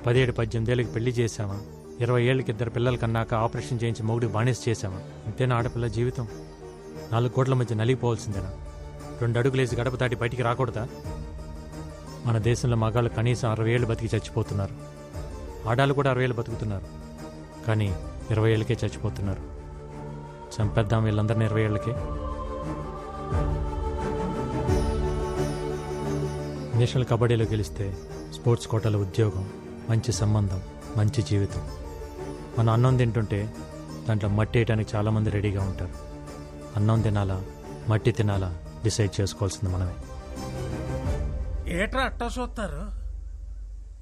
17-18 ఏళ్ళకి పెళ్లి చేసామా, 20 ఏళ్ళకి 2 పిల్లల కన్నాక ఆపరేషన్ చేయించి మొగుడికి బానిస చేసామా? ఇంతేనా ఆడపిల్ల జీవితం? 4 గోట్ల మధ్య నలిగిపోవాల్సిందేనా? 2 అడుగులేసి గడప దాటి బయటికి రాకూడదా? మన దేశంలో మగాళ్ళు కనీసం 60 ఏళ్ళు బతికి చచ్చిపోతున్నారు. ఆడాళ్ళు కూడా 60 ఏళ్ళు బతుకుతున్నారు. కానీ 20 ఏళ్ళకే చచ్చిపోతున్నారు. చంపేద్దాం వీళ్ళందరినీ 20 ఏళ్ళకే. నేషనల్ కబడ్డీలో గెలిస్తే స్పోర్ట్స్ కోటాలో ఉద్యోగం, మంచి సంబంధం, మంచి జీవితం. మనం అన్నం తింటుంటే దాంట్లో మట్టి వేయడానికి చాలామంది రెడీగా ఉంటారు. అన్నం తినాలా, మట్టి తినాలా డిసైడ్ చేసుకోవాల్సింది మనమే. ఏట్రా అట్టా చూస్తారు?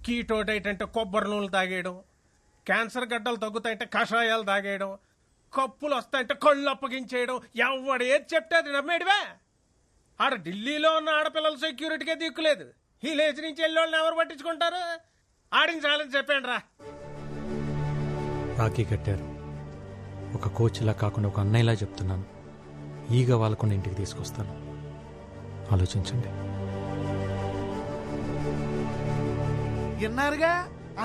కీటో డైట్ అంటే కొబ్బరి నూనెలు తాగేయడం, క్యాన్సర్ గడ్డలు తగ్గుతాయంటే కషాయాలు తాగేయడం, కప్పులు వస్తాయంటే కళ్ళు అప్పగించేయడం. ఎవడు ఏది చెప్తే అది నమ్మేడివే. ఆడ ఢిల్లీలో ఉన్న ఆడపిల్లల సెక్యూరిటీకే దిక్కులేదు. ఈ లేచి నుంచి వెళ్ళి ఎవరు పట్టించుకుంటారు? ఆడించాలని చెప్పండి రా. రాఖీ కట్టారు. ఒక కోచ్లా కాకుండా ఒక అన్నయ్యలా చెప్తున్నాను. ఈగ వాళ్ళకుండా ఇంటికి తీసుకొస్తాను. ఆలోచించండి. విన్నారుగా,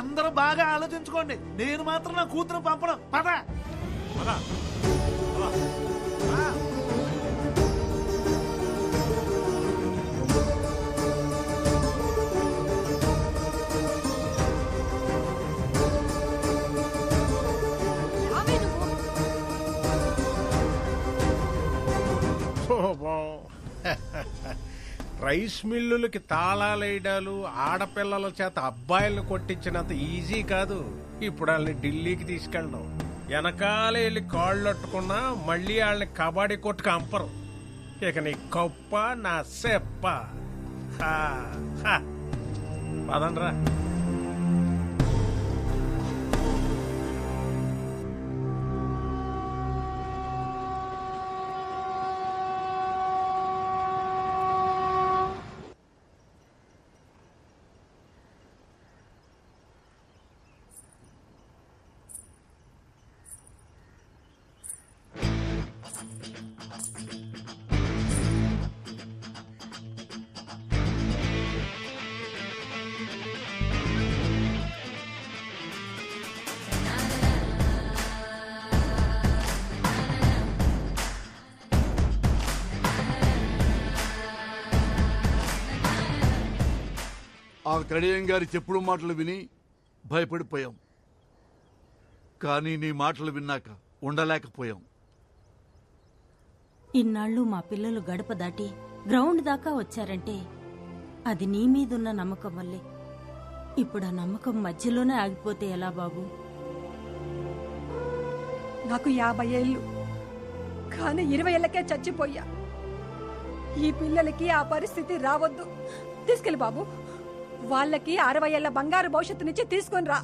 అందరూ బాగా ఆలోచించుకోండి. నేను మాత్రం నా కూతురు పంపడం. పద రైస్ మిల్లులకి తాళాలేయడాలు, ఆడపిల్లల చేత అబ్బాయిలను కొట్టించినంత ఈజీ కాదు ఇప్పుడు వాళ్ళని ఢిల్లీకి తీసుకెళ్ళడం. వెనకాలే వెళ్ళి కాళ్ళొట్టుకున్నా మళ్ళీ వాళ్ళని కబడ్డీ కొట్టుకు అంపరు. ఇక నీ కప్ప నా సెప్ప. పదండ్రా. ఆ కడియం గారి చెప్పుడు మాటలు విని భయపడిపోయాం. కానీ నీ మాటలు విన్నాక ఉండలేకపోయాం. ఇన్నాళ్ళు మా పిల్లలు గడప దాటి గ్రౌండ్ దాకా వచ్చారంటే అది నీ మీదున్న నమ్మకం వల్లే. ఇప్పుడు ఆ నమ్మకం మధ్యలోనే ఆగిపోతే ఎలా బాబు? నాకు 50 ఏళ్ళు, కానీ 20 ఏళ్ళకే చచ్చిపోయా. ఈ పిల్లలకి ఆ పరిస్థితి రావద్దు. తీసుకెళ్ళి బాబు, వాళ్ళకి 60 ఏళ్ల బంగారు భవిష్యత్తునిచ్చి తీసుకొని రా.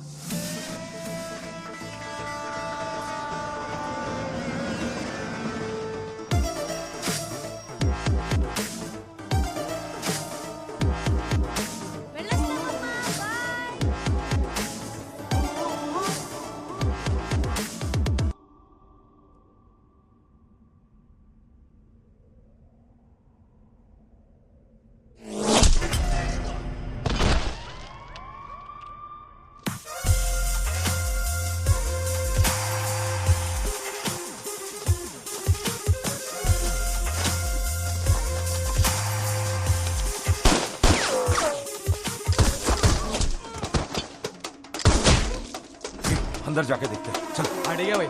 अंदर जाके देखते हैं। चल अड़िया भाई।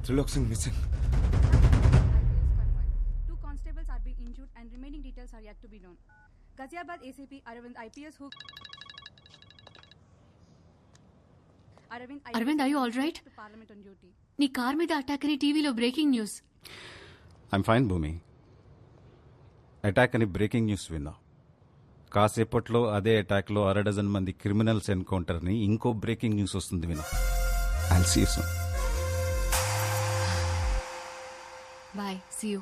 Trilok Singh missing. Two constables are being injured and remaining details are yet to be known. Ghaziabad ACP Aravind IPS who Aravind, are you all right? Parliament on duty. నీ కార్ మీద అటాక్ అని టీవీలో breaking news. I'm fine Bhoomi. Attack అని breaking news విన్నా. కాసేపట్లో అదే అటాక్లో 6 మంది criminals ఎన్కౌంటర్ని ఇంకో బ్రేకింగ్ న్యూస్ వస్తుంది విన్నా. I'll see you soon. Bye, see you.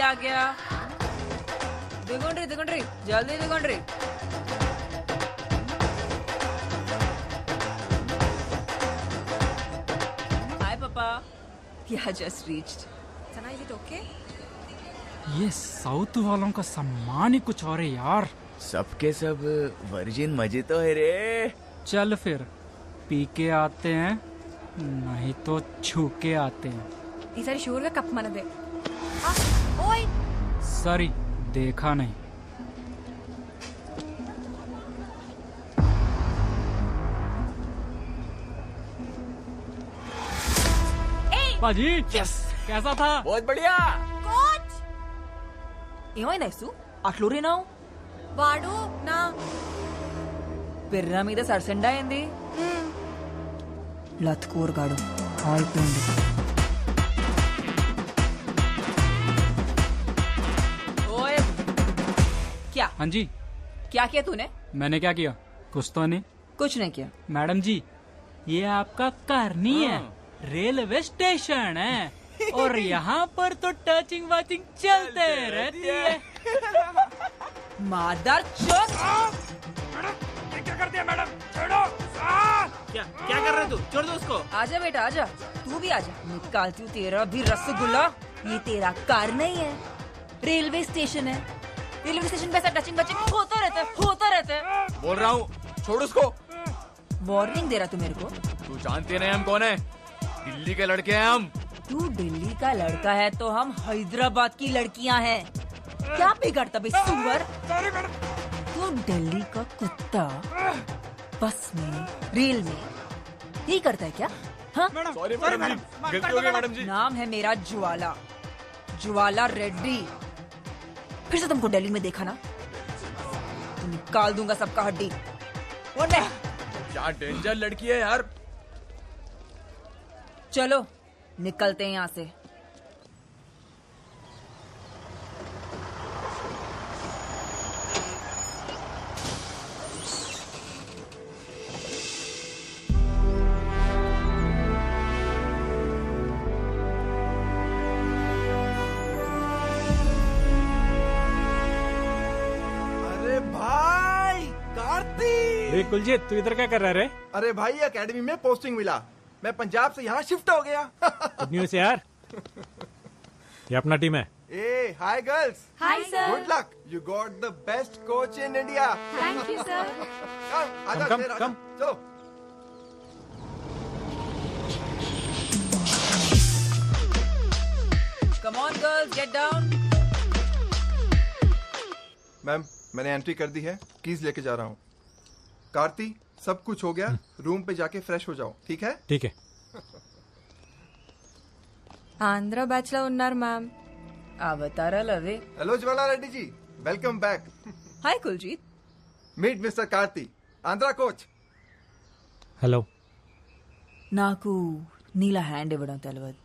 आ गया దిగుండ్రి జల్దీ దిగుండ్రి हाय पापा Yeah, just reached. Sana, is it okay? ये साउथ वालों का सम्मान ही कुछ और है यार। सबके सब वर्जिन मजे तो है रे। चल फिर पी के आते हैं, नहीं तो छू के आते हैं। ఈసారి షూర్ గా కప్ మనదే. ఓయ్ सॉरी देखा नहीं। पाजी यस कैसा था? बहुत बढ़िया। కోచ్ ఏమైంది ఐసు అట్లూరినావు వాడు నా పిర్ర మీద సరసెండా అయింది లత్కూరగాడు అయిపోయింది ओए क्या हाँ जी क्या किया तूने? मैंने क्या किया? कुछ तो नहीं। कुछ नहीं किया। मैडम जी ये आपका घर नहीं है, रेलवे स्टेशन है और यहाँ पर तो टचिंग वाचिंग चलते रहती है। मादर चोद क्या कर दिया मैडम? छोड़ो। क्या कर रहे तू? छोड़ दो उसको। आजा बेटा आजा, तू भी आजा। निकालती हूँ तेरा भी रसगुल्ला। ये तेरा कार नहीं है, रेलवे स्टेशन है। रेलवे स्टेशन पे ऐसा टचिंग बचिंग होता रहता है। बोल रहा हूँ छोड़ उसको। वार्निंग दे रहा तू मेरे को? तू जानते नहीं हम कौन है? दिल्ली के लड़के हैं हम। तू दिल्ली का लड़का है तो हम हैदराबाद की लड़कियां हैं। क्या बिगड़ता बे सुअर? तू दिल्ली का कुत्ता बस में रेल में यही करता है क्या? हाँ? सॉरी मैडम जी, गलती हो गई मैडम जी। नाम है मेरा ज्वाला, ज्वाला रेड्डी। फिर से तुमको दिल्ली में देखा ना तो निकाल दूंगा सबका हड्डी। क्या डेंजर लड़की है यार। चलो निकलते हैं यहाँ से। अरे भाई कार्तिक! कुलजीत तू इधर क्या कर रहा है रे? अरे भाई एकेडमी में पोस्टिंग मिला, मैं पंजाब से यहाँ शिफ्ट हो गया। गुड न्यूज़ यार। ये अपना टीम है। ए hi girls. Hi sir. Good luck, you got the best coach in India. Thank you sir. आजा Come, शेर, आजा। come. चलो। Come on girls, get down. Ma'am मैंने एंट्री कर दी है, कीज लेके जा रहा हूँ। कार्ती सब कुछ हो गया, रूम पे जाके फ्रेश हो जाओ, ठीक है? ठीक है। ఆంధ్ర బ్యాచ్ లో ఉన్నారు మ్యామ్. అవతారా లవే. Hello Jwala Reddy ji, welcome back. Hi Kuljeet. Meet mister Karthi, Andhra coach. Hello. నాకు నీలా హ్యాండ్ ఇవ్వడం తెలియదు.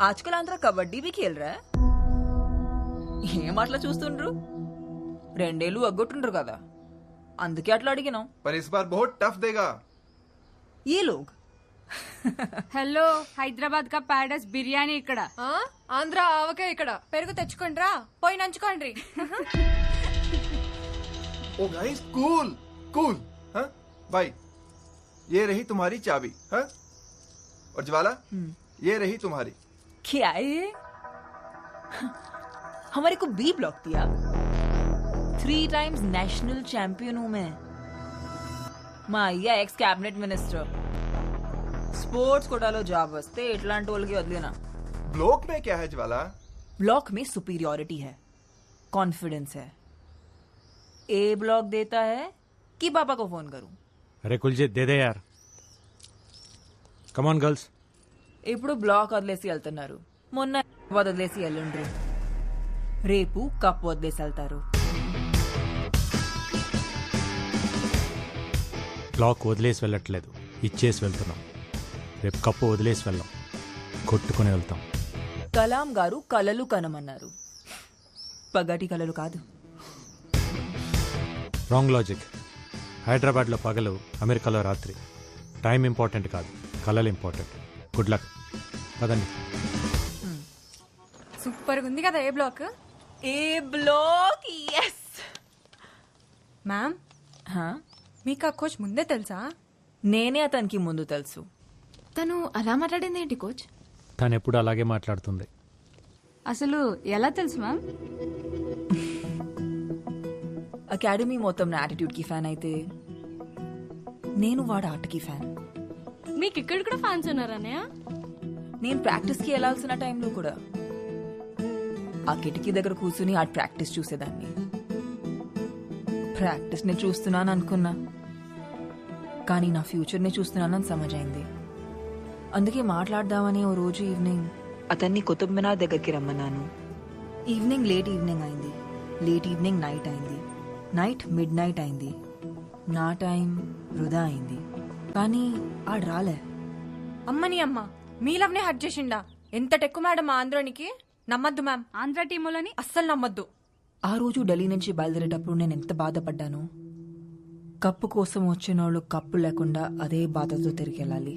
आजकल आंध्र कबड्डी भी खेल रहा है. ఏం అట్లా చూస్తుండ్రు? రెండేళ్ళు అగ్గొట్టుండ్రు కదా, అందుకే అట్లా అడిగినాం. पर इस बार बहुत टफ देगा। ये लोग హలో హైదరాబాద్ కా ప్యాడస్ బిర్యానీ ఇక్కడ. ఆంధ్ర ఆవకే ఇక్కడ. పెరుగు తెచ్చుకోండి రా, పోయి నంచుకోండి. ओ गाइस कूल कूल। हाँ भाई ये रही तुम्हारी चाबी। हाँ और ज्वाला ये रही तुम्हारी। क्या है? हमारे को बी ब्लॉक दिया। 3 टाइम्स नेशनल चैंपियन हूं मैं। మా అయ్య ఎక్స్ క్యాబినెట్ మినిస్టర్. స్పోర్ట్స్ కోటాలో జాబ్ వస్తే ఇట్లాంటి వాళ్ళకి వదిలేనా. ब्लॉक में क्या है ज्वाला? ब्लॉक में सुपीरियोरिटी है, कॉन्फिडेंस है. ए ब्लॉक देता है कि पापा को फोन करूं? अरे कुलजीत दे दे यार। Come on girls. ఇప్పుడు బ్లాక్ వదిలేసి వెళ్తున్నారు, మొన్న వదిలేసి వెళ్ళండ్రు, రేపు కప్ వదిలేసి వెళ్తారు. బ్లాక్ వదిలేసి వెళ్ళట్లేదు, ఇచ్చేసి వెళ్తున్నాం. రేపు కప్పు వదిలేసి వెళ్ళాం, కొట్టుకుని వెళ్తాం. కలాం గారు కలలు కనమన్నారు, పగటి కలలు కాదు. Wrong logic. హైదరాబాద్లో పగలు, అమెరికాలో రాత్రి. టైం ఇంపార్టెంట్ కాదు, కలలు ఇంపార్టెంట్. Good luck. పదండి. సూపర్ ఉంది కదా ఏ బ్లాక్? ఏ బ్లాక్? ఎస్ మ్యామ్, మీకు ఆ కోచ్ ముందే తెలుసా? నేనే అతనికి ముందు తెలుసు. తను అలా మాట్లాడింది ఏంటి కోచ్? తను ఎప్పుడు అలాగే మాట్లాడుతుంది. అసలు ఎలా తెలుసు మ్యామ్? అకాడమీ మొత్తం నా యాటిట్యూడ్ కి ఫ్యాన్ అయితే నేను వాడు ఆటకి ఫ్యాన్. మీకు ఇక్కడ కూడా ఫ్యాన్స్ ఉన్నారనే? నేను ప్రాక్టీస్ కి వెళ్లాల్సిన టైంలో కూడా ఆ కిటికీ దగ్గర కూర్చుని ఆ ప్రాక్టీస్ చూసేదాన్ని. ప్రాక్టీస్ ని చూస్తున్నాను అనుకున్నా, కానీ నా ఫ్యూచర్ ని చూస్తున్నానని సమజైంది. అందుకే మాట్లాడదామని ఓ రోజు ఈవినింగ్ అతన్ని కుతుబ్ మినార్ దగ్గరికి రమ్మన్నాను. ఈవినింగ్ లేట్ ఈవినింగ్ అయింది, లేట్ ఈవినింగ్ నైట్ అయింది, నైట్ మిడ్ నైట్ అయింది, నా టైం వృధా అయింది. కానీ ఆడు రాలే. అమ్మని అమ్మ, మీ లవ్నే హట్ చేసిండా? ఎంత టెక్కు మేడం ఆంధ్రానికి. నమ్మద్దు మ్యామ్, ఆంధ్ర టీములని అస్సలు నమ్మద్దు. ఆ రోజు ఢిల్లీ నుంచి బయలుదేరేటప్పుడు నేను ఎంత బాధపడ్డాను. కప్పు కోసం వచ్చిన వాళ్ళు కప్పు లేకుండా అదే బాధతో తిరిగి వెళ్ళాలి.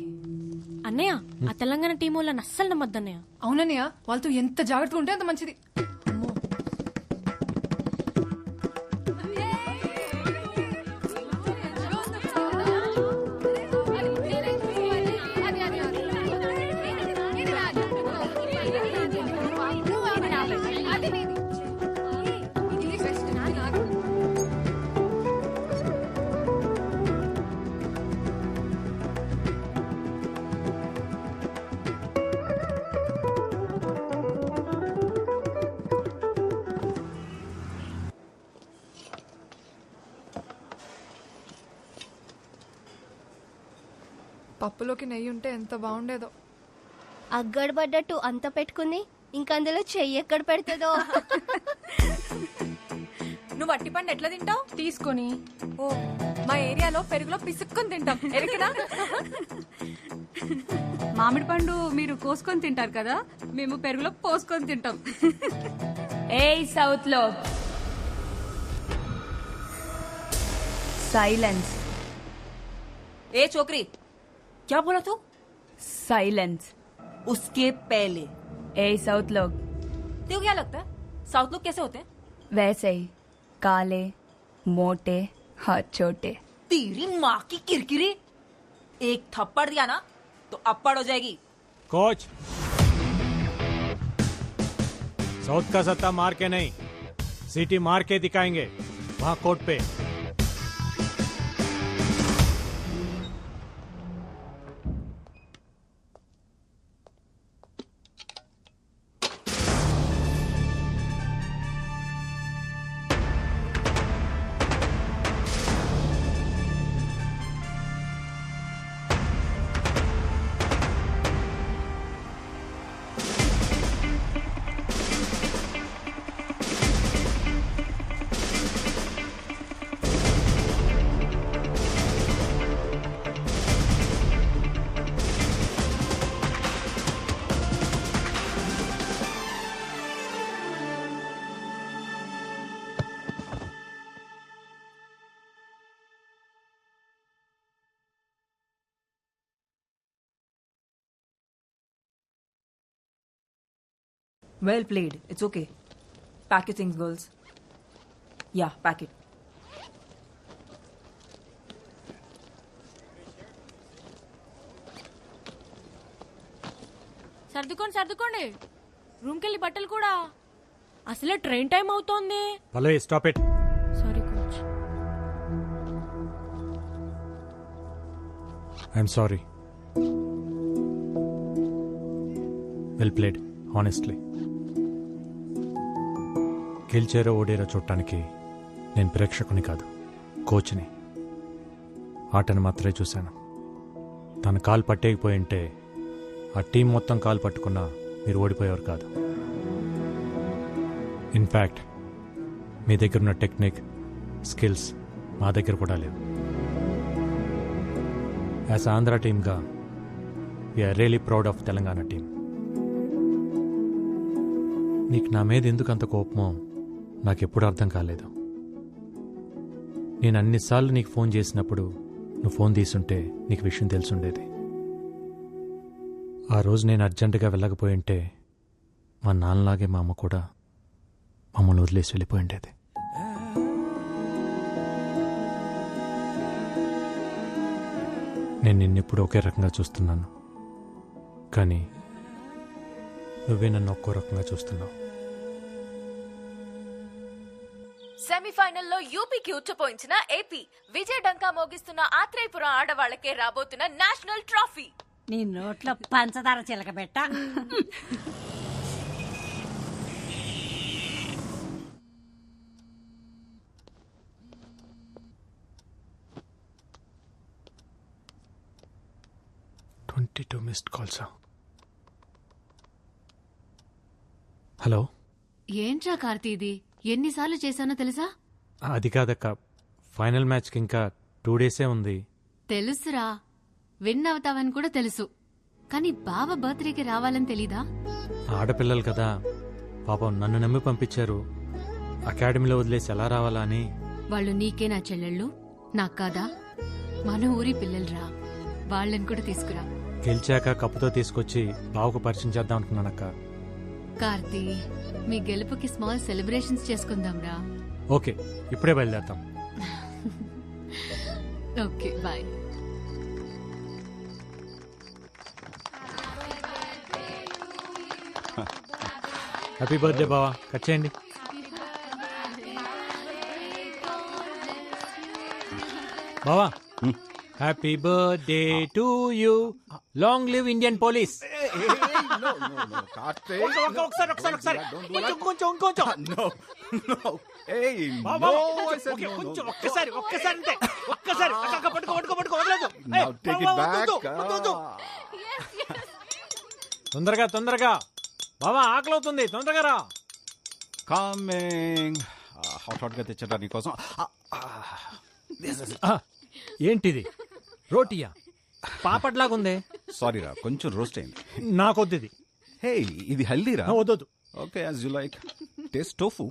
అన్నయ్య, ఆ తెలంగాణ టీం వాళ్ళని అస్సలు నమ్మద్దు అన్నయ్య. అవునన్నయ్య, వాళ్ళతో ఎంత జాగ్రత్తగా ఉంటే అంత మంచిది. పప్పులోకి నెయ్యి ఉంటే ఎంత బాగుండేదో. అగ్గడబడ్డట్టు అంత పెట్టుకుంది, ఇంకందులో చెయ్యి ఎక్కడ పెడుతుందో. నువ్వు అట్టి పండు ఎట్లా తింటావు? తీసుకొని. ఓ, మా ఏరియాలో పెరుగులో పిసుక్కొని తింటాం. ఎరికినా? మామిడి పండు మీరు కోసుకొని తింటారు కదా, మేము పెరుగులో పోసుకొని తింటాం. ఏ సౌత్ లో साइलेंस। ए छोकरी, क्या बोला तू? साइलेंस। उसके पहले ए साउथ लोग। तेरे को क्या लगता है साउथ लोग कैसे होते हैं? वैसे ही, काले, मोटे, हाथ छोटे। तेरी माँ की किरकिरी, एक थप्पड़ दिया ना तो अप्पड़ हो जाएगी। कोच, साउथ का सत्ता मार के नहीं, सीटी मार के दिखाएंगे वहां कोर्ट पे। Well played. It's okay. Pack your things, girls. Yeah, pack it. సర్దుకోండి రూమ్కి వెళ్ళి బట్టలు కూడా. అసలే ట్రైన్ టైం అవుతోంది. Pallavi, stop it. Sorry coach. I'm sorry. Well played, honestly. గెలిచారో ఓడేరో చూడటానికి నేను ప్రేక్షకుని కాదు, కోచ్ని. ఆటను మాత్రమే చూశాను. తను కాలు పట్టేయకపోయింటే ఆ టీం మొత్తం కాలు పట్టుకున్నా మీరు ఓడిపోయేవారు కాదు. ఇన్ఫ్యాక్ట్ మీ దగ్గర ఉన్న టెక్నిక్, స్కిల్స్ మా దగ్గర కూడా లేవు. యాజ్ ఆంధ్ర టీమ్గా we are really proud of Telangana team. నీకు నా మీద ఎందుకు అంత కోపమో నాకెప్పుడు అర్థం కాలేదు. నేను అన్నిసార్లు నీకు ఫోన్ చేసినప్పుడు నువ్వు ఫోన్ తీసుంటే నీకు విషయం తెలుసుండేది. ఆ రోజు నేను అర్జెంటుగా వెళ్ళకపోయి ఉంటే మా నాన్నలాగే మా అమ్మ కూడా మమ్మల్ని వదిలేసి వెళ్ళిపోయి ఉండేది. నేను నిన్నెప్పుడు ఒకే రకంగా చూస్తున్నాను, కానీ నువ్వే నన్ను ఒక్కో రకంగా చూస్తున్నావు. సెమీఫైనల్లో యూపీకి ఉచ్చపోయించిన ఏపీ, విజయ డంకా మోగిస్తున్న ఆత్రేయపురం ఆడవాళ్లకే రాబోతున్న నేషనల్ ట్రోఫీ. నీ నోట్లో పంచదార చిలకబెట్ట. మిస్డ్ కాల్సా? హలో, ఏంట్రా కార్తీ ఇది? ఎన్నిసార్లు చేశానో తెలుసా? అది కాదక్క, ఫైనల్ మ్యాచ్కి ఇంకా 2 డేసే ఉంది. తెలుసురా, విన్ అవుతావని కూడా తెలుసు, కానీ బావ బర్త్డేకి రావాలని తెలీదా? ఆడపిల్లలు కదా పాపం, నన్ను నమ్మి పంపించారు. అకాడమీలో వదిలేసి ఎలా రావాలా అని. వాళ్ళు నీకే నా చెల్లెళ్ళు, నాకు కాదా? మన ఊరి పిల్లలురా, వాళ్ళని కూడా తీసుకురా. గెలిచాక కప్పుతో తీసుకొచ్చి బావకు పరిచయం చేద్దాం అనుకున్నానక్క. కార్తీ, మీ గెలుపుకి స్మాల్ సెలబ్రేషన్స్ చేసుకుందాంరా. ఓకే, ఇప్పుడే బయలుదేరతాం. Okay, bye. హ్యాపీ బర్త్డే బావా, కట్ చేయండి. బావా, happy birthday to you, long live Indian police. తొందరగా తొందరగా బావా, ఆకలి అవుతుంది, తొందరగా రా. కమింగ్. హాట్ గా తెచ్చరా నీకోసం. ఏంటిది, రోటీయా? పాపట్లాగుందే. సారీ రా, కొంచెం రోస్ట్ అయింది. నాకొద్దు ఇది. హే, ఇది హెల్దీరా. వద్దు. Okay, as you like. Taste tofu.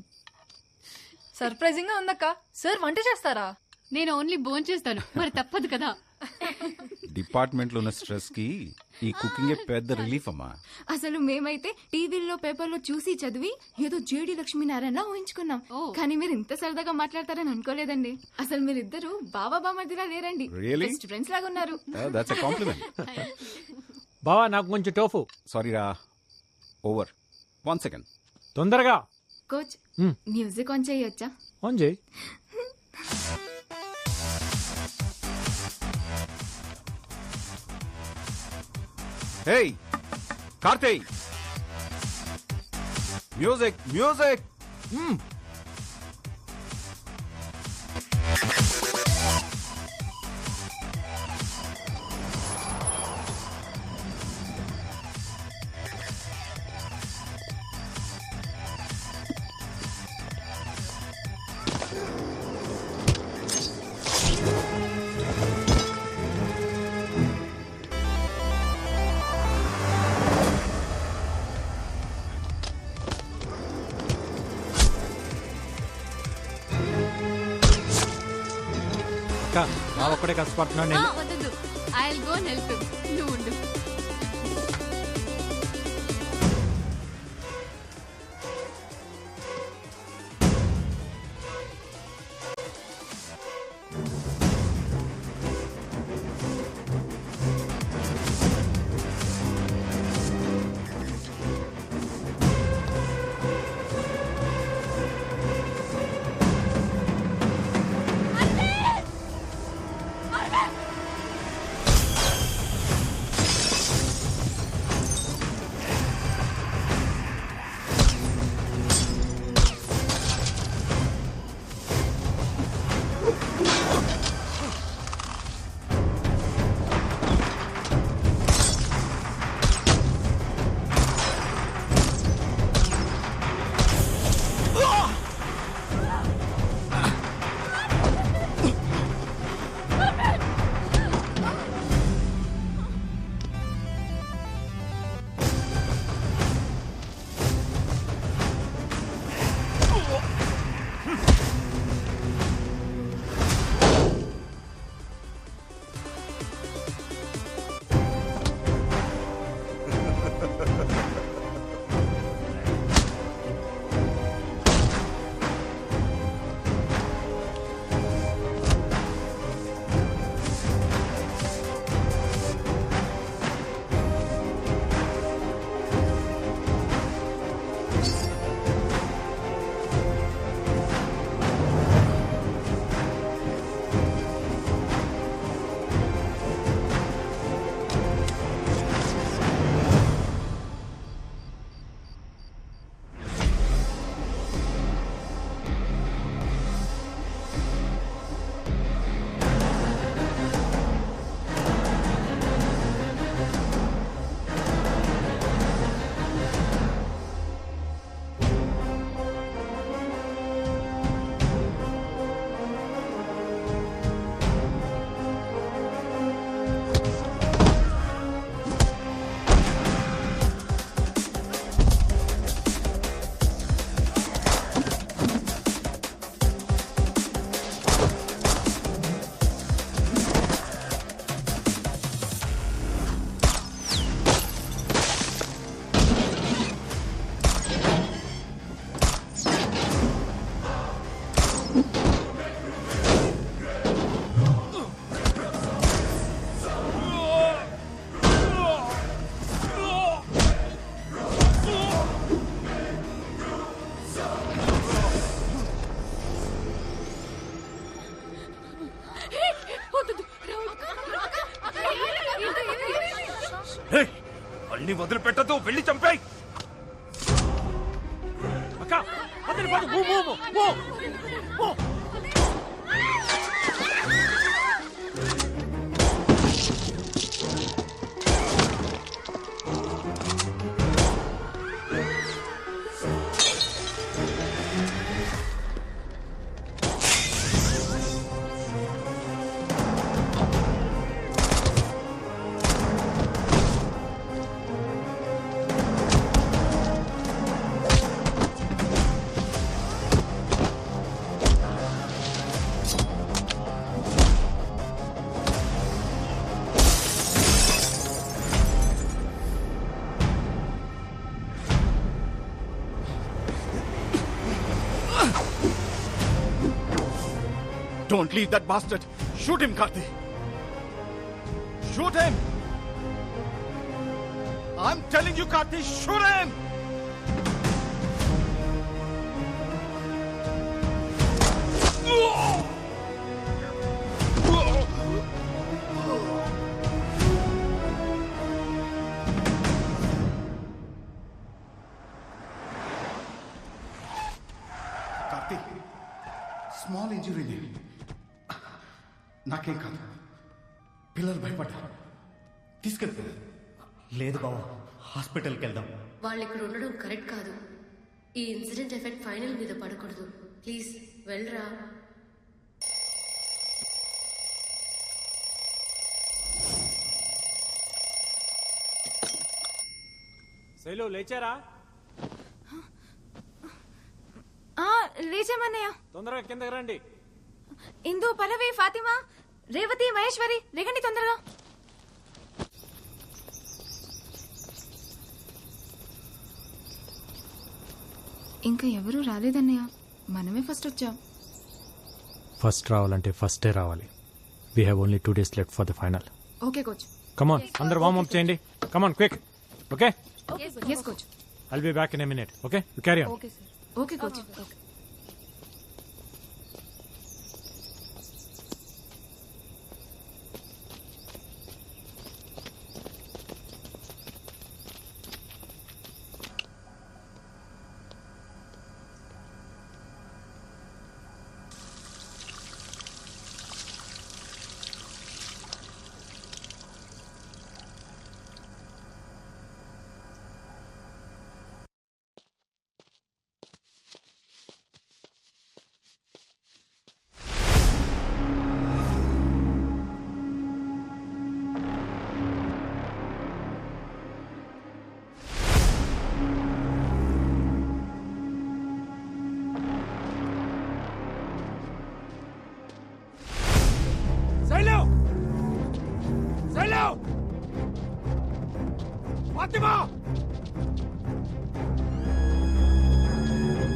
Surprising గా ఉందక్క. సార్ వంట చేస్తారా? నేను ఓన్లీ భోంచేస్తాను, మరి తప్పదు కదా. డిపార్ట్మెంట్ లో ఉన్న స్ట్రెస్ కి ఈ కుకింగ్ పెద్ద రిలీఫ్ అమ్మా. అసలు మేమైతే టీవీలో పేపర్లో చూసి చదివి ఏదో జేడి లక్ష్మీనారాయణ ఊహించుకున్నాం, కానీ మీరు ఇంత సరదాగా మాట్లాడతారని అనుకోలేదండి. అసలు మీరిద్దరు బావా బామర్దిలా లేరండి, Really? బెస్ట్ ఫ్రెండ్స్ లాగా ఉన్నారు. That's a compliment. బావా, నాకు కొంచెం టోఫు. సారీ రా, ఓవర్. 1 సెకండ్. తొందరగా. కోచ్, మ్యూజిక్ ఆన్ చేయొచ్చా? ఆన్ చేయి. Hey Karthik, music music. బావ ఒక్కడే కష్టపడుతున్నాను నేను. వద్దు, I will go and help him. నువ్వు ఉండు. వాడిని వదిలిపెట్టదు, వెళ్ళి చంపేయ్. అక్క వదిలిపోదు, move move move move. Don't leave that bastard. Shoot him, Karthi. Shoot him. I'm telling you, Karthi, shoot him. Karthi, small injury there. నాకేం కాదు, పిల్లలు భయపడ్డారు, తీసుకెళ్తా. లేదు బావా, హాస్పిటల్కి వెళ్దాం. వాళ్ళు ఇక్కడ ఉండడం కరెక్ట్ కాదు. ఈ ఇన్సిడెంట్ ఎఫెక్ట్ ఫైనల్ మీద పడకూడదు. ప్లీజ్ వెళ్ళరా. శైలు లేచారా? లేచామన్నయ్య. తొందరగా కిందకి రండి. ఇందు, పల్లవి, ఫాతిమా, రేవతి, మహేశ్వరి, రేగండి తొందరగా. ఇంకా ఎవరూ రాలేదన్నయ్య, మనమే ఫస్ట్ వచ్చాం. ఫస్ట్ రావాలంటే ఫస్టే రావాలి. We have only 2 days left for the final. Okay coach. Come on, అందరు వార్మ్ అప్ చేయండి. Come on quick. Okay, yes coach. I'll be back in a minute. Okay, you carry on. Okay sir. Okay coach. Okay. Fatima!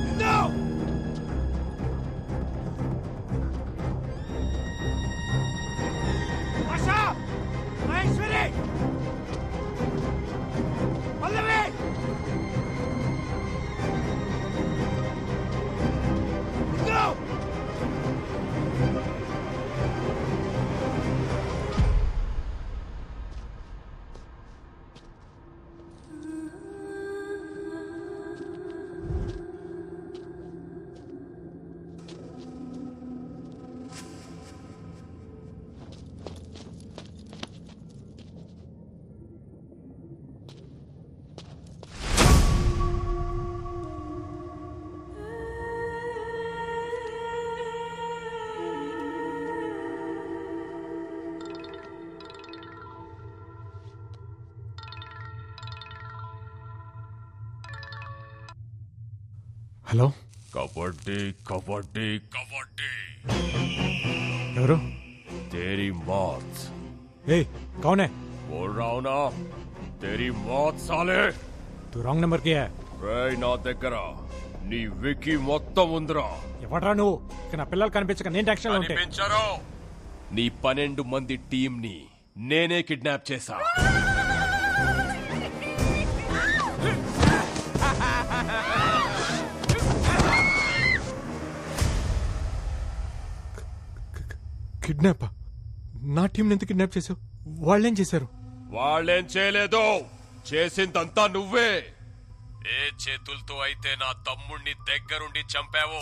Indu! Asha! Maheshwari! Pallavi! Indu! Hello, kabaddi kabaddi kabaddi. ఎవరు? तेरी मौत. ए कौन है? बोल रहा हूं ना, तेरी मौत साले. तू रॉन्ग नंबर किया है. రే నా దగ్గర నీ వికీ మొత్తం ఉందిరా. ఎవడ్రా నువ్వు? ఇక నా పిల్లలు కనిపించక నేను టెన్షన్ లో ఉంటే. కనిపించరు. నీ 12 మంది టీం ని నేనే కిడ్నాప్ చేశా. కిడ్నాప్? నా టీం ఎందుకు కిడ్నాప్ చేసావు? వాళ్ళేం చేశారు? వాళ్ళేం చేయలేదు, చేసిందంతా నువ్వే. ఏ చేతులతో అయితే నా తమ్ముణ్ణి దగ్గరుండి చంపావో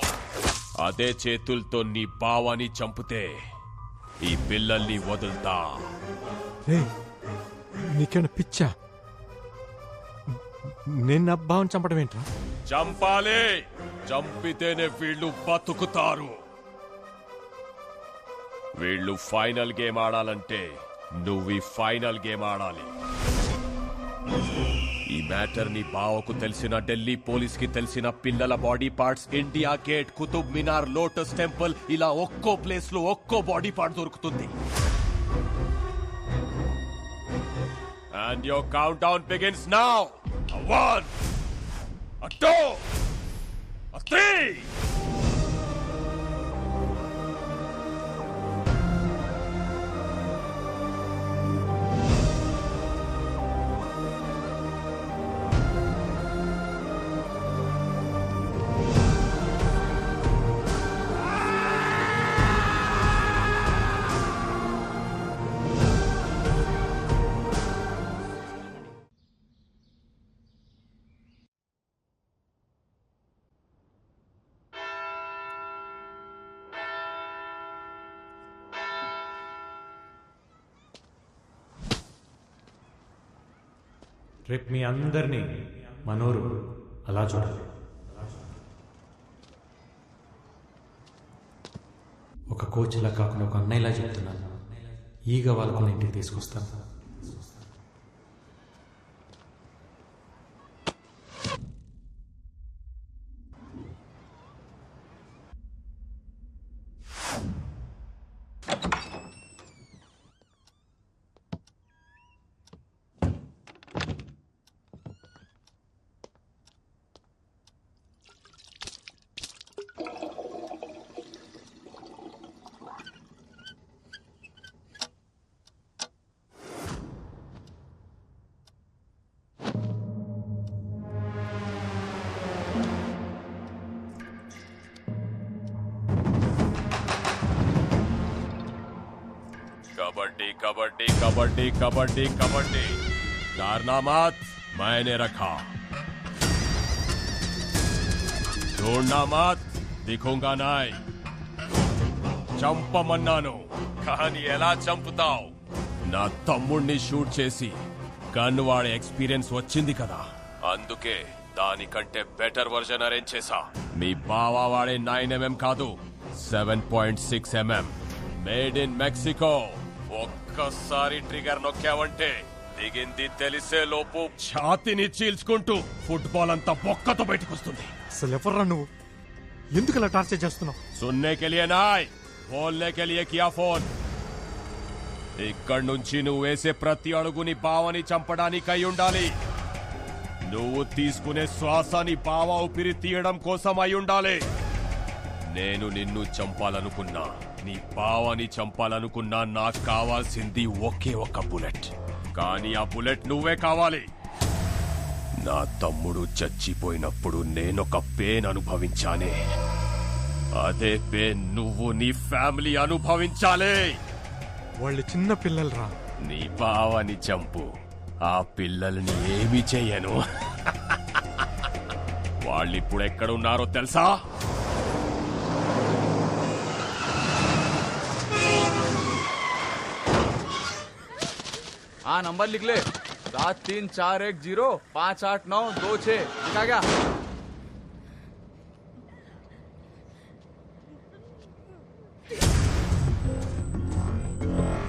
అదే చేతులతో నీ బావని చంపితే ఈ పిల్లల్ని వదులుతా. నీకేమైనా పిచ్చా? నేను నా బావని చంపడం ఏంట్రా? చంపాలి. చంపితేనే వీళ్ళు బతుకుతారు. వీళ్ళు ఫైనల్ గేమ్ ఆడాలంటే నువ్వు ఈ ఫైనల్ గేమ్ ఆడాలి. ఈ మ్యాటర్ ని బావకు తెలిసిన, ఢిల్లీ పోలీస్ కి తెలిసిన, పిల్లల body parts India Gate, Qutub Minar, lotus temple ఇలా ఒక్కో ప్లేస్ లో ఒక్కో బాడీ పార్ట్ దొరుకుతుంది. And your countdown begins now. A 1, a 2, a 3. రేపు మీ అందరినీ మనోరు అలా చూడాలి. ఒక కోచ్లా కాకుండా ఒక అన్నయ్యలా చెప్తున్నాను. ఈగ వాళ్ళకు ఇంటికి తీసుకొస్తాను. कबड्डी कबड्डी कबड्डी कबड्डी कबड्डी कारनामात मैंने रखा, ढूंढना मत, दिखूंगा नहीं. చంపమన్నాను కానీ ఎలా చంపుతావు? నా తమ్ముణ్ణి షూట్ చేసి గన్ వాడే ఎక్స్పీరియన్స్ వచ్చింది కదా, అందుకే దానికంటే బెటర్ వర్జన్ అరేంజ్ చేశా. మీ బావా వాడే 9mm కాదు, 7.6mm మేడ్ ఇన్ మెక్సికో. ఒక్కసారి ట్రిగర్ నొక్కావంటే దిగింది తెలిసే లోపు ఛాతిని చీల్చుకుంటూ ఫుట్బాల్ అంతా బొక్కతో బయటకు వస్తుంది. అసలు ఎవర్రా నువ్వు? ఎందుకు అలా టార్చర్ చేస్తున్నావు? సున్నే కే లియే నాయ్, బోల్నే కే లియే కియా ఫోన్. ఇక్కడి నుంచి నువ్వు వేసే ప్రతి అడుగుని బావని చంపడానికి అయి ఉండాలి. నువ్వు తీసుకునే శ్వాసని బావ ఊపిరి తీయడం కోసం అయి ఉండాలి. నేను నిన్ను చంపాలనుకున్నా, నీ బావని చంపాలనుకున్నా, నాకు కావాల్సింది ఒకే ఒక బుల్లెట్. కానీ ఆ బుల్లెట్ నువ్వే కావాలి. నా తమ్ముడు చచ్చిపోయినప్పుడు నేనొక పెయిన్ అనుభవించానే, అదే పెయిన్ నువ్వు నీ ఫ్యామిలీ అనుభవించాలి. వాళ్ళు చిన్న పిల్లలు రా. నీ బావని చంపు, ఆ పిల్లల్ని ఏమి చెయ్యను. వాళ్ళిప్పుడు ఎక్కడున్నారో తెలుసా? हाँ नंबर लिख ले, 7341058926. लिखा क्या?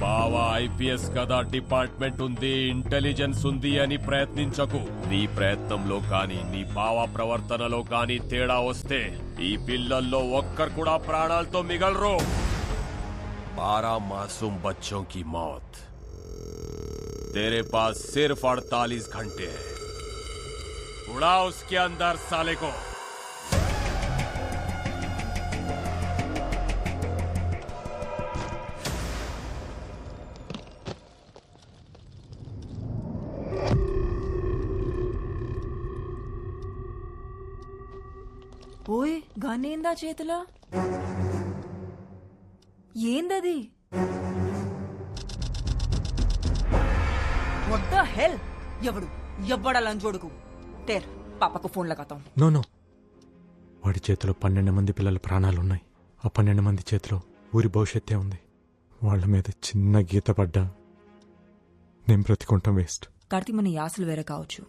బావా ఐపీఎస్ కదా, డిపార్ట్మెంట్ ఉంది, ఇంటెలిజెన్స్ ఉంది అని ప్రయత్నించకు. నీ ప్రయత్నంలో కానీ నీ బావా ప్రవర్తనలో కానీ తేడా వస్తే ఈ పిల్లల్లో ఒక్కరు కూడా ప్రాణాలతో మిగలరు. 12 मासूम बच्चों की मौत, तेरे पास सिर्फ 48 घंटे है. उड़ा उसके अंदर साले को. ఓయ్ గనేందా చేతిలో? ఏందది? What the hell? ఎవడు ये बड़ा लंचोड़ को तेर पापा को फोन लगाता हूँ. నో నో వాడి చేతిలో 12 మంది పిల్లల ప్రాణాలున్నాయి. ఆ 12 మంది చేతిలో ఊరి భవిష్యత్తే ఉంది. వాళ్ళ మీద చిన్న గీత పడ్డా నేను బ్రతికుంటాం వేస్ట్. కార్తీ మన యాసలు వేరే కావచ్చు,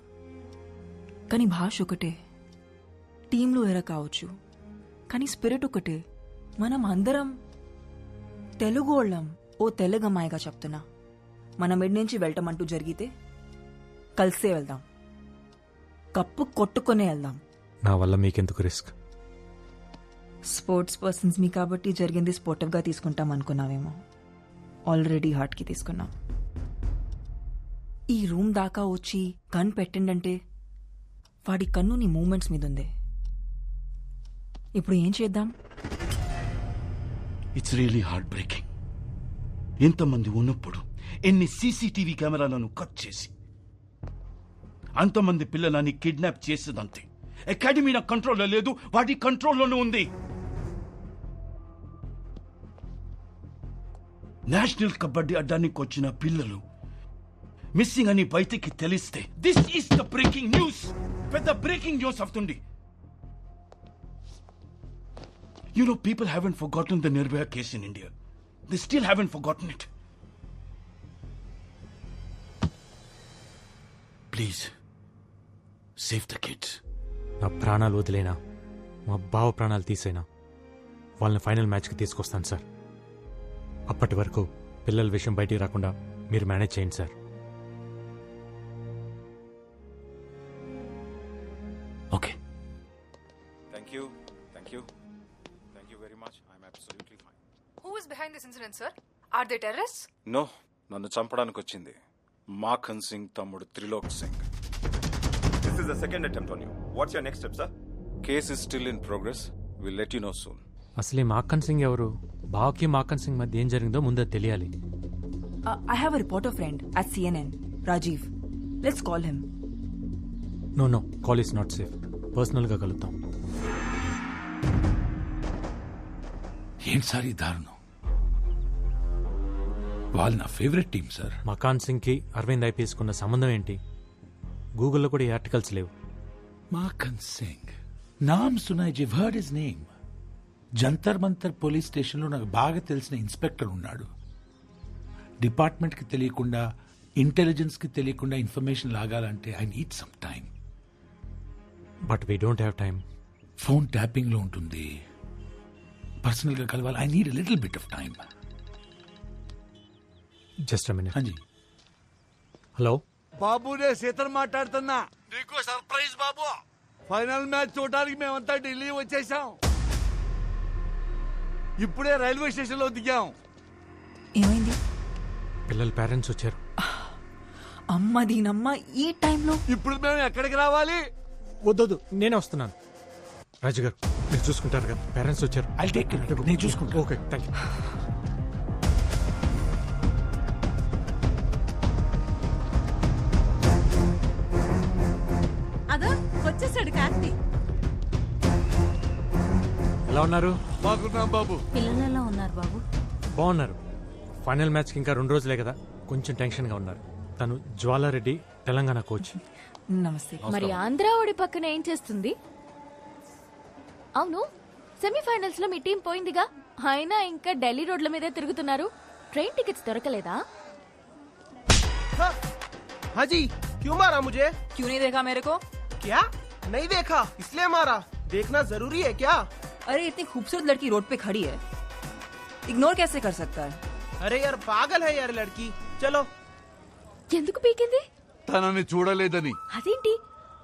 కానీ భాష ఒకటే. టీంలో వేరే కావచ్చు, కానీ స్పిరిట్ ఒకటే. మనం అందరం తెలుగు వాళ్ళం. ఓ తెలుగమ్మాయిగా చెప్తున్నా, మన మిడ్ నుంచి వెళ్ళటమంటూ జరిగితే కలిసే వెళ్దాం, కప్పు కొట్టుకునే వెళ్దాం. నా వల్ల మీకెందుకు రిస్క్? స్పోర్ట్స్ పర్సన్స్ మీ కాబట్టి జరిగింది స్పోర్టివ్గా తీసుకుంటాం అనుకున్నావేమో. ఆల్రెడీ హార్ట్కి తీసుకున్నాం. ఈ రూమ్ దాకా వచ్చి గన్ పెట్టిండంటే వాడి కన్ను నీ మూమెంట్స్ మీద ఉంది. ఇప్పుడు ఏం చేద్దాం? It's really heart breaking. ఎంతమంది ఉన్నప్పుడు ఎన్ని సీసీటీవీ కెమెరాలను కట్ చేసి అంతమంది పిల్లలని కిడ్నాప్ చేసేదంతే. అకాడమీ నా కంట్రోల్లో లేదు, వాడి కంట్రోల్లోనే ఉంది. నేషనల్ కబడ్డీ అడ్డానికి వచ్చిన పిల్లలు మిస్సింగ్ అని బయటికి తెలిస్తే this is the breaking news. పెద్ద బ్రేకింగ్ న్యూస్ అవుతుంది. You know, people haven't forgotten the Nirbhaya case in India. They still haven't forgotten it. Please, save the kids. నా ప్రాణాలు వదిలేనా, మా బావ ప్రాణాలు తీసేనా, వాళ్ళని ఫైనల్ మ్యాచ్కి తీసుకొస్తాను సార్. అప్పటి వరకు పిల్లల విషయం బయటికి రాకుండా మీరు మేనేజ్ చేయండి sir. Okay. Thank you, thank you, thank you very much. I'm absolutely fine. Who is behind this incident, sir? Are they terrorists? No, నన్ను చంపడానికి వచ్చింది మాఖన్ సింగ్ తమ్ముడు Trilok Singh. This is the second attempt on you. What's your next step, sir? Case is still in progress. We'll let you know soon. అసలు ఈ మాక్కన్ సింగ్ ఎవరు? బావకి మాక్కన్ సింగ్ మధ్య ఏం జరిగిందో ముందే తెలియాలి. I have a reporter friend at CNN, Rajiv. Let's call him. No no, call is not safe. పర్సనల్గా కలుద్దాం. ఏంటి సార్ ఈ దారుణం? వాళ్ళు నా ఫేవరెట్ టీం సార్. మకాన్ సింగ్కి అరవింద్ ఐపీఎస్ కున్న సంబంధం ఏంటి? గూగుల్లో కూడా ఈ ఆర్టికల్స్ లేవు. మాఖన్ సింగ్ నామ్ సునాయ్ జివ్ heard his name. Jantar Mantar police స్టేషన్లో నాకు బాగా తెలిసిన ఇన్స్పెక్టర్ ఉన్నాడు. డిపార్ట్మెంట్కి తెలియకుండా, ఇంటెలిజెన్స్కి తెలియకుండా ఇన్ఫర్మేషన్ లాగాలంటే I need some time. But we don't have time. Phone ట్యాపింగ్లో ఉంటుంది. పర్సనల్గా కలవాలి. I need little bit of time. Just a minute. హాంజీ. హలో బాబు, నేను సీతను మాట్లాడుతున్నా. నీకు సర్ప్రైజ్ బాబు. ఫైనల్ మ్యాచ్ చూడడానికి మేమంతా ఢిల్లీ వచ్చేసాం. ఇప్పుడే రైల్వే స్టేషన్ లో దిగాం. ఏమైంది? పిల్లల పేరెంట్స్ వచ్చారు. అమ్మ దీనమ్మ ఈ టైంలో. ఇప్పుడు మేము ఎక్కడికి రావాలి? వద్దొద్దు, నేనే వస్తున్నాను. రాజు గారు మీరు చూసుకుంటారు కదా, పేరెంట్స్ వచ్చారు. I take care. నేను చూసుకుంటా. Okay, thank you. అదో వచ్చేసాడు కార్తీ. ఎలా ఉన్నారు? బాగున్నాం బాబు. పిల్లలు ఎలా ఉన్నారు బాబు? బాగున్నారు. ఫైనల్ మ్యాచ్కి ఇంకా 2 రోజులే కదా, కొంచెం టెన్షన్గా ఉన్నారు. తను జ్వాలారెడ్డి, తెలంగాణ కోచ్. నమస్తే. మరి ఆంధ్రావుడి పక్కన ఏం చేస్తుంది? అవును, సెమీఫైనల్స్ లో మీ టీం పోయిందిగా, అయినా ఇంకా ఢిల్లీ రోడ్ల మీదే తిరుగుతున్నారు. ట్రైన్ టికెట్స్ దొరకలేదా? हाँ जी, क्यों मारा मुझे? क्यों नहीं देखा मेरे को? क्या नहीं देखा इसलिए मारा? देखना जरूरी है क्या? अरे इतनी खूबसूरत लड़की रोड पे खड़ी है, इग्नोर कैसे कर सकता है? अरे यार पागल है यार लड़की. चलो. ఎందుకు పీకింది? తనని చూడలేదని. అదేంటి,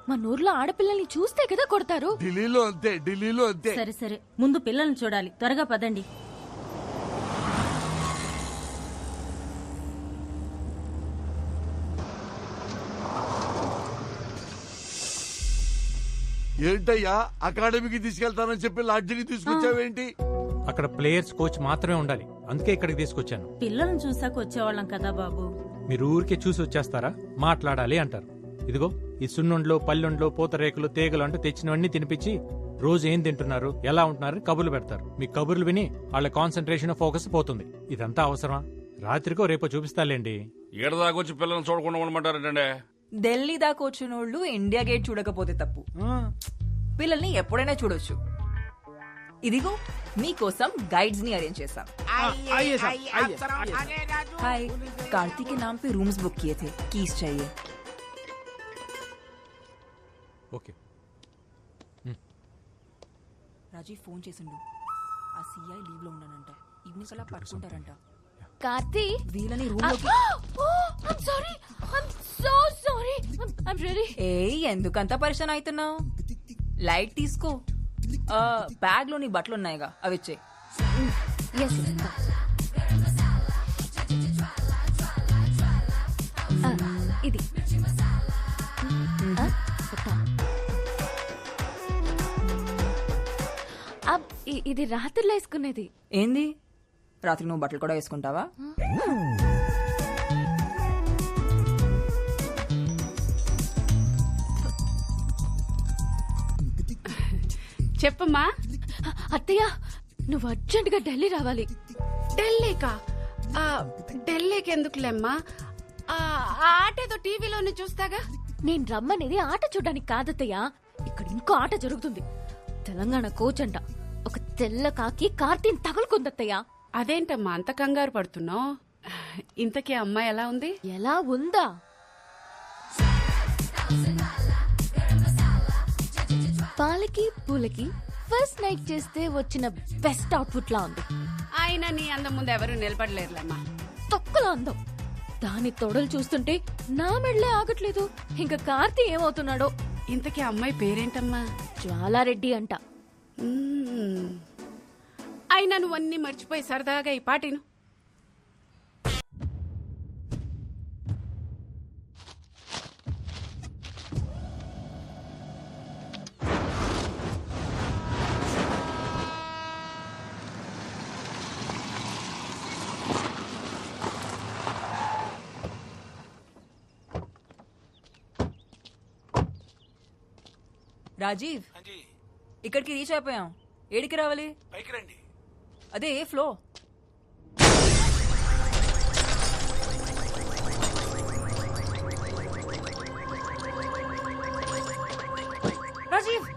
మన ఊర్లో ఆడపిల్లల్ని చూస్తే కదా కొడతారు. ఢిల్లీలో అంతే, ఢిల్లీలో అంతే. సరే సరే, ముందు పిల్లల్ని చూడాలి, త్వరగా పదండి. ఏంటయ్యా, అకాడమీకి తీసుకెళ్తానని చెప్పి లాడ్జికి తీసుకొచ్చావేంటి? అక్కడ ప్లేయర్స్, కోచ్ మాత్రమే ఉండాలి, అందుకే ఇక్కడికి తీసుకొచ్చాను. పిల్లల్ని చూసాక వచ్చేవాళ్ళం కదా బాబు. మీరు ఊరికే చూసి వచ్చేస్తారా? మాట్లాడాలి అంటారు. ఇదిగో ఈ సున్నుండ్లు, పల్లెండ్లు, పూతరేకులు, తీగలు అంటూ తెచ్చినవన్నీ తినిపించి రోజు ఏం తింటున్నారు, ఎలా ఉంటున్నారు కబుర్లు పెడతారు. మీ కబుర్లు విని వాళ్ళ కాన్సన్ట్రేషన్, ఫోకస్ పోతుంది. ఇదంతా అవసరమా? రాత్రికో రేపో చూపిస్తాలేండి. ఏడదాకొచ్చి పిల్లల్ని చూడకుండా ఉండమంటారంటే ఢిల్లీ దాకా వచ్చిన వాళ్ళు ఇండియా గేట్ చూడకపోతే తప్పు. పిల్లల్ని ఎప్పుడైనా చూడొచ్చు. ఇదిగో మీకోసం గైడ్స్ ని अरेंज చేశాం. हाय, कार्तिक के नाम पे रूम्स बुक किए थे, कीज चाहिए. ఓకే. రాజీవ్ ఫోన్ చేసిండు. ఆ సిఐ లీవ్ లో ఉన్నానంట. ఈవినింగ్ కల్లా పట్టుకుంటారంట. కార్తీ వీళ్ళని రూమ్ లోకి ఏ ఎందుకంత పరిశాన్ అవుతున్నావు? లైట్ తీసుకో. బ్యాగ్ లో నీ బట్టలు ఉన్నాయిగా, అవి ఇచ్చే. ఇది ఇది రాత్రిలో వేసుకునేది. ఏంది, రాత్రి నువ్వు బట్టలు కూడా వేసుకుంటావా? చెప్పమ్మా. అత్తయ్య, నువ్వు అర్జెంట్ గా ఢిల్లీ రావాలి. ఢిల్లీకా? ఢిల్లీకి ఎందుకులేమ్మా, ఆట ఏదో టీవీలోనే చూస్తాగా. నేను రమ్మనేది ఆట చూడడానికి కాదత్తయ్య, ఇక్కడ ఇంకో ఆట జరుగుతుంది. తెలంగాణ కోచ్ అంట, ఒక తెల్ల కాకి కార్తీని తగులుకుందత్తయ్య. అదేంటమ్మా అంత కంగారు పడుతున్నావు? ఇంతకీ అమ్మాయి ఎలా ఉంది? ఎలా ఉందా? పాలకి పూలకి ఫస్ట్ నైట్ చేస్తే వచ్చిన బెస్ట్ అవుట్ఫుట్ లా ఉంది. ఆయన నీ అందం ముందు ఎవరు నిలబడలేరులేమ్మా. తొక్కలో అందం. దాని తొడలు చూస్తుంటే నా మెడలే ఆగట్లేదు. ఇంకా కార్తీ ఏమవుతున్నాడో. ఇంతకీ అమ్మాయి పేరేంటమ్మా? జ్వాలారెడ్డి అంట. అయినా నువ్వన్నీ మర్చిపోయి సరదాగా ఈ పాటిను. రాజీవ్, ఇక్కడికి రీచ్ అయిపోయాం. ఏడికి రావాలి? పైకి రండి. అదే ఏ ఫ్లో? రాజీవ్,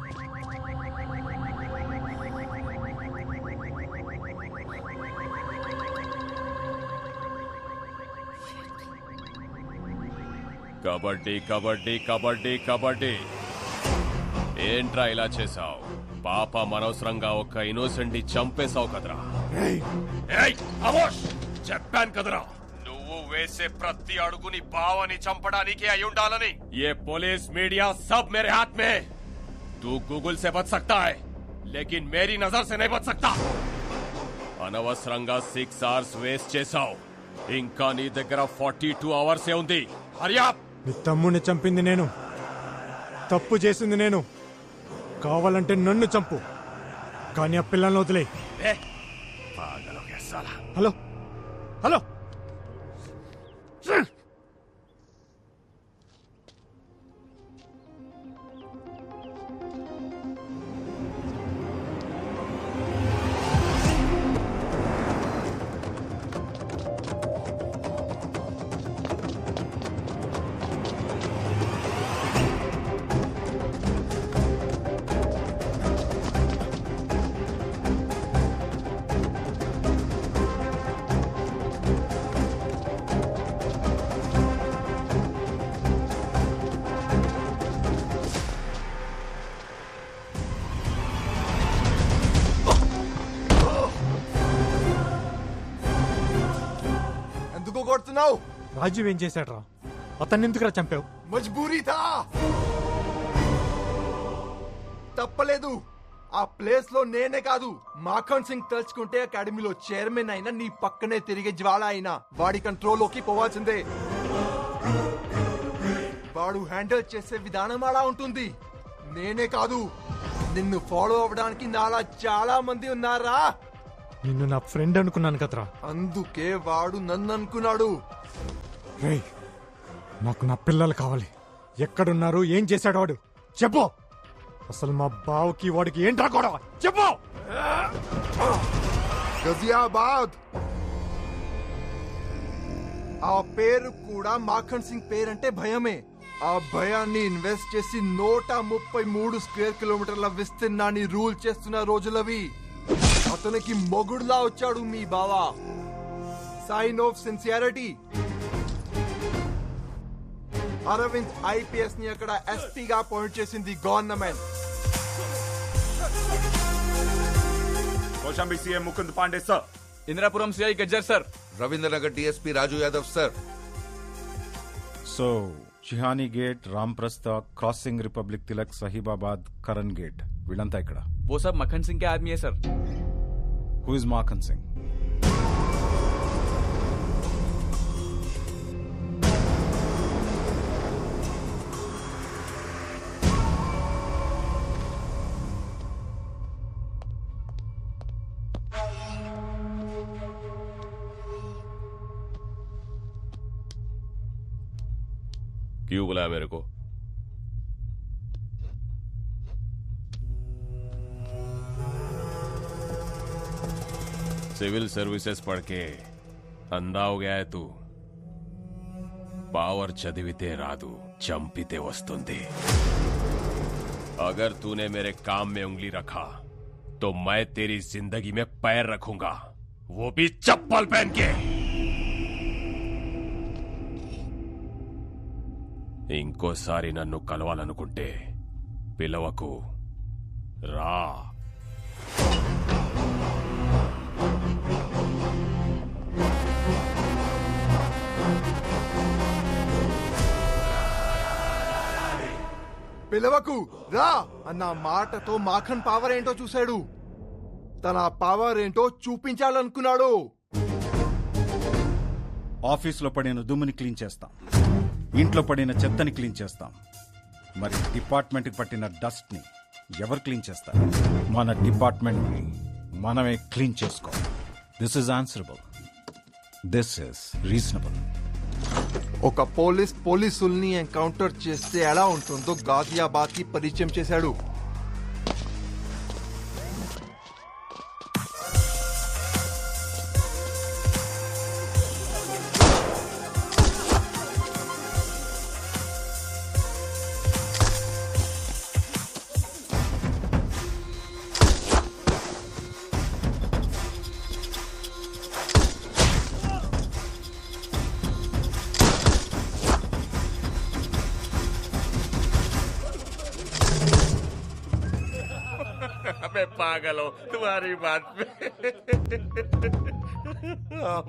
కబడ్డీ కబడ్డీ కబడ్డీ కబడ్డీ. ఏంట్రా ఇలా చేసావు? పాప అనవసరంగా ఒక ఇన్నోసెంట్ ని చంపేశావు కదరా. చెప్పాను కదరా, నువ్వు వేసే ప్రతి అడుగుని బావని చంపడానికి అయి ఉండాలని. ఏ పోలీస్ మీడియా సబ్ మేరే హాత్ మే. తూ గూగుల్ సే బచ్ సక్తా హై, లేకిన్ మేరీ నజర్ సే నహీ బచ్ సక్తా. అనవసరంగా 6 hours వేస్ట్ చేశావు. ఇంకా నీ దగ్గర 42 hours ఉంది. హరియా. నీ తమ్ముడిని చంపింది నేను, తప్పు చేసింది నేను. కావాలంటే నన్ను చంపు, కానీ ఆ పిల్లల్ని వదిలే. హలో హలో, కొడుతున్నావు? రాజీవ్ ఏం చేశాడ్రా? అతన్ని ఎందుకురా చంపావు? మజ్బూరీ థా. తప్పలేదు. ఆ ప్లేస్ లో నేనే కాదు, మాఖన్ సింగ్ తలుచుకుంటే అకాడమీలో చైర్మన్ అయినా నీ పక్కనే తిరిగే జ్వాల అయినా వాడి కంట్రోల్లోకి పోవాల్సిందే. వాడు హ్యాండిల్ చేసే విధానం అలా ఉంటుంది. నేనే కాదు, నిన్ను ఫాలో అవ్వడానికి నాలా చాలా మంది ఉన్నారా. నిన్ను నా ఫ్రెండ్ అనుకున్నాను కదరా, అందుకే వాడు నన్ను అనుకున్నాడు. రేయ్, నాకు నా పిల్లలు కావాలి. ఎక్కడున్నారు? ఏం చేశాడు వాడు? చెప్పు. అసలు మా బావకి వాడికి ఏంట్రా గొడవ? చెప్పు. గజియాబాద్. ఆ పేరు కూడా మాఖన్ సింగ్ పేరంటే భయమే. ఆ భయాన్ని ఇన్వెస్ట్ చేసి 133 స్క్వేర్ కిలోమీటర్ల విస్తీర్ణాన్ని రూల్ చేస్తున్న రోజులవి. అతనికి మొగుడులా వచ్చాడు మీ బావా. Sign of sincerity. Arvind IPS ని అక్కడ ఎస్పీగా అపాయింట్ చేసింది government. Kaushambi CM Mukund Pandey sir. Indirapuram CI Gajjar sir. Ravindranagar DSP Raju Yadav sir. So చిహానీ gate, Ramprastha, crossing, republic Tilak, Sahibabad, Karan gate వీళ్ళంతా ఇక్కడ. वो सब मक्खन सिंह के आदमी है sir. Who is Makhan Singh? क्यों बुलाया मेरे को? सिविल सर्विसेज पढ़ के अंधा हो गया है तू. पावर चदिविते रादू चंपिते वस्तुंदी. अगर तूने मेरे काम में उंगली रखा तो मैं तेरी जिंदगी में पैर रखूंगा, वो भी चप्पल पहन के. ఇంకోసారి నన్ను కలవాలనుకుంటే పిలవకు, రా. పిలవకు రా అన్న మాటతో మాఖన్ పవర్ ఏంటో చూశాడు. తన పవర్ ఏంటో చూపించాలనుకున్నాడు. ఆఫీస్లో పడిన దుమ్ముని క్లీన్ చేస్తాం, ఇంట్లో పడిన చెత్తని క్లీన్ చేస్తాం. మరి డిపార్ట్మెంట్కి పట్టిన డస్ట్ని ఎవరు క్లీన్ చేస్తారు? మన డిపార్ట్మెంట్ని మనమే క్లీన్ చేసుకోవాలి. This is answerable. This is reasonable. ఒక పోలీసుల్ని ఎన్కౌంటర్ చేస్తే ఎలా ఉంటుందో గాజియాబాద్ కి పరిచయం చేశాడు. मैं पागल हूँ तुम्हारी बात पे.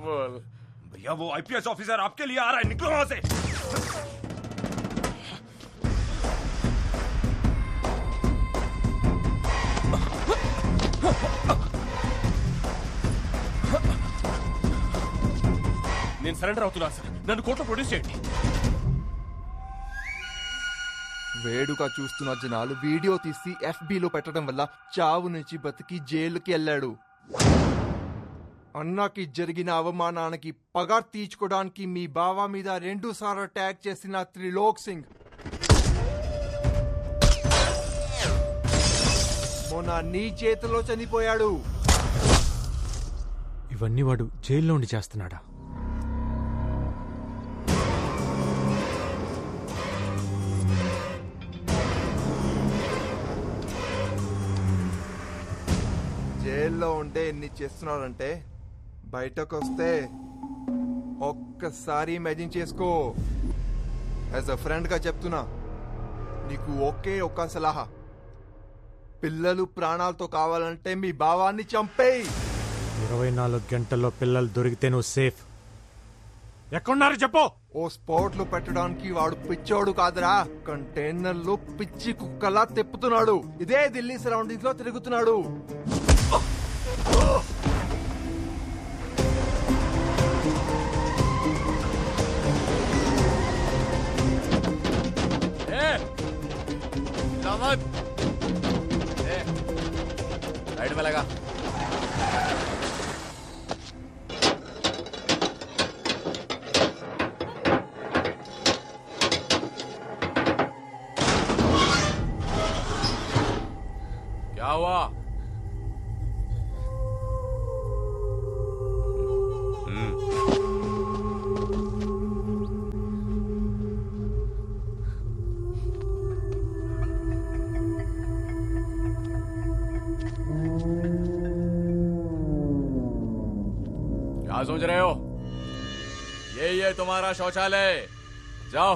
बोल भैया, वो आईपीएस ऑफिसर आपके लिए आ रहा है, निकलो वहां से. నేను సరెండర్ అవుతున్నా సార్, నన్ను కోర్టులో ప్రొడ్యూస్ చేయండి. వేడుక చూస్తున్న జనాలు వీడియో తీసి ఎఫ్బీలో పెట్టడం వల్ల చావు నుంచి బతికి జైలుకి వెళ్ళాడు. అన్నకి జరిగిన అవమానానికి పగ తీర్చుకోవడానికి మీ బావ మీద 2 సార్లు అటాక్ చేసిన త్రిలోక్ సింగ్ మొన్న నీ చేతిలో చనిపోయాడు. ఇవన్నీ వాడు జైల్లో ఉండి చేస్తున్నాడా? జైల్లో ఉండే ఎన్ని చేస్తున్నాడంటే బయటకు వస్తే ఒక్కసారి ఇమాజిన్ చేసుకో. యాజ్ అ ఫ్రెండ్ గా చెప్తున్నా, నీకు ఒకే ఒక్క సలహా, పిల్లలు ప్రాణాలతో కావాలంటే మీ భావాన్ని చంపేయి. 24 గంటల్లో పిల్లలు దొరికితే నువ్వు సేఫ్. ఎక్కడున్నారు చెప్పు. ఓ స్పాట్ లో పెట్టడానికి వాడు పిచ్చోడు కాదురా, కంటైనర్లు పిచ్చి కుక్కలా తిప్పుతున్నాడు. ఇదే ఢిల్లీ సరౌండింగ్స్ లో తిరుగుతున్నాడు. राइट में लगा. क्या हुआ? क्या सोच रहे हो? यही है तुम्हारा शौचालय, जाओ।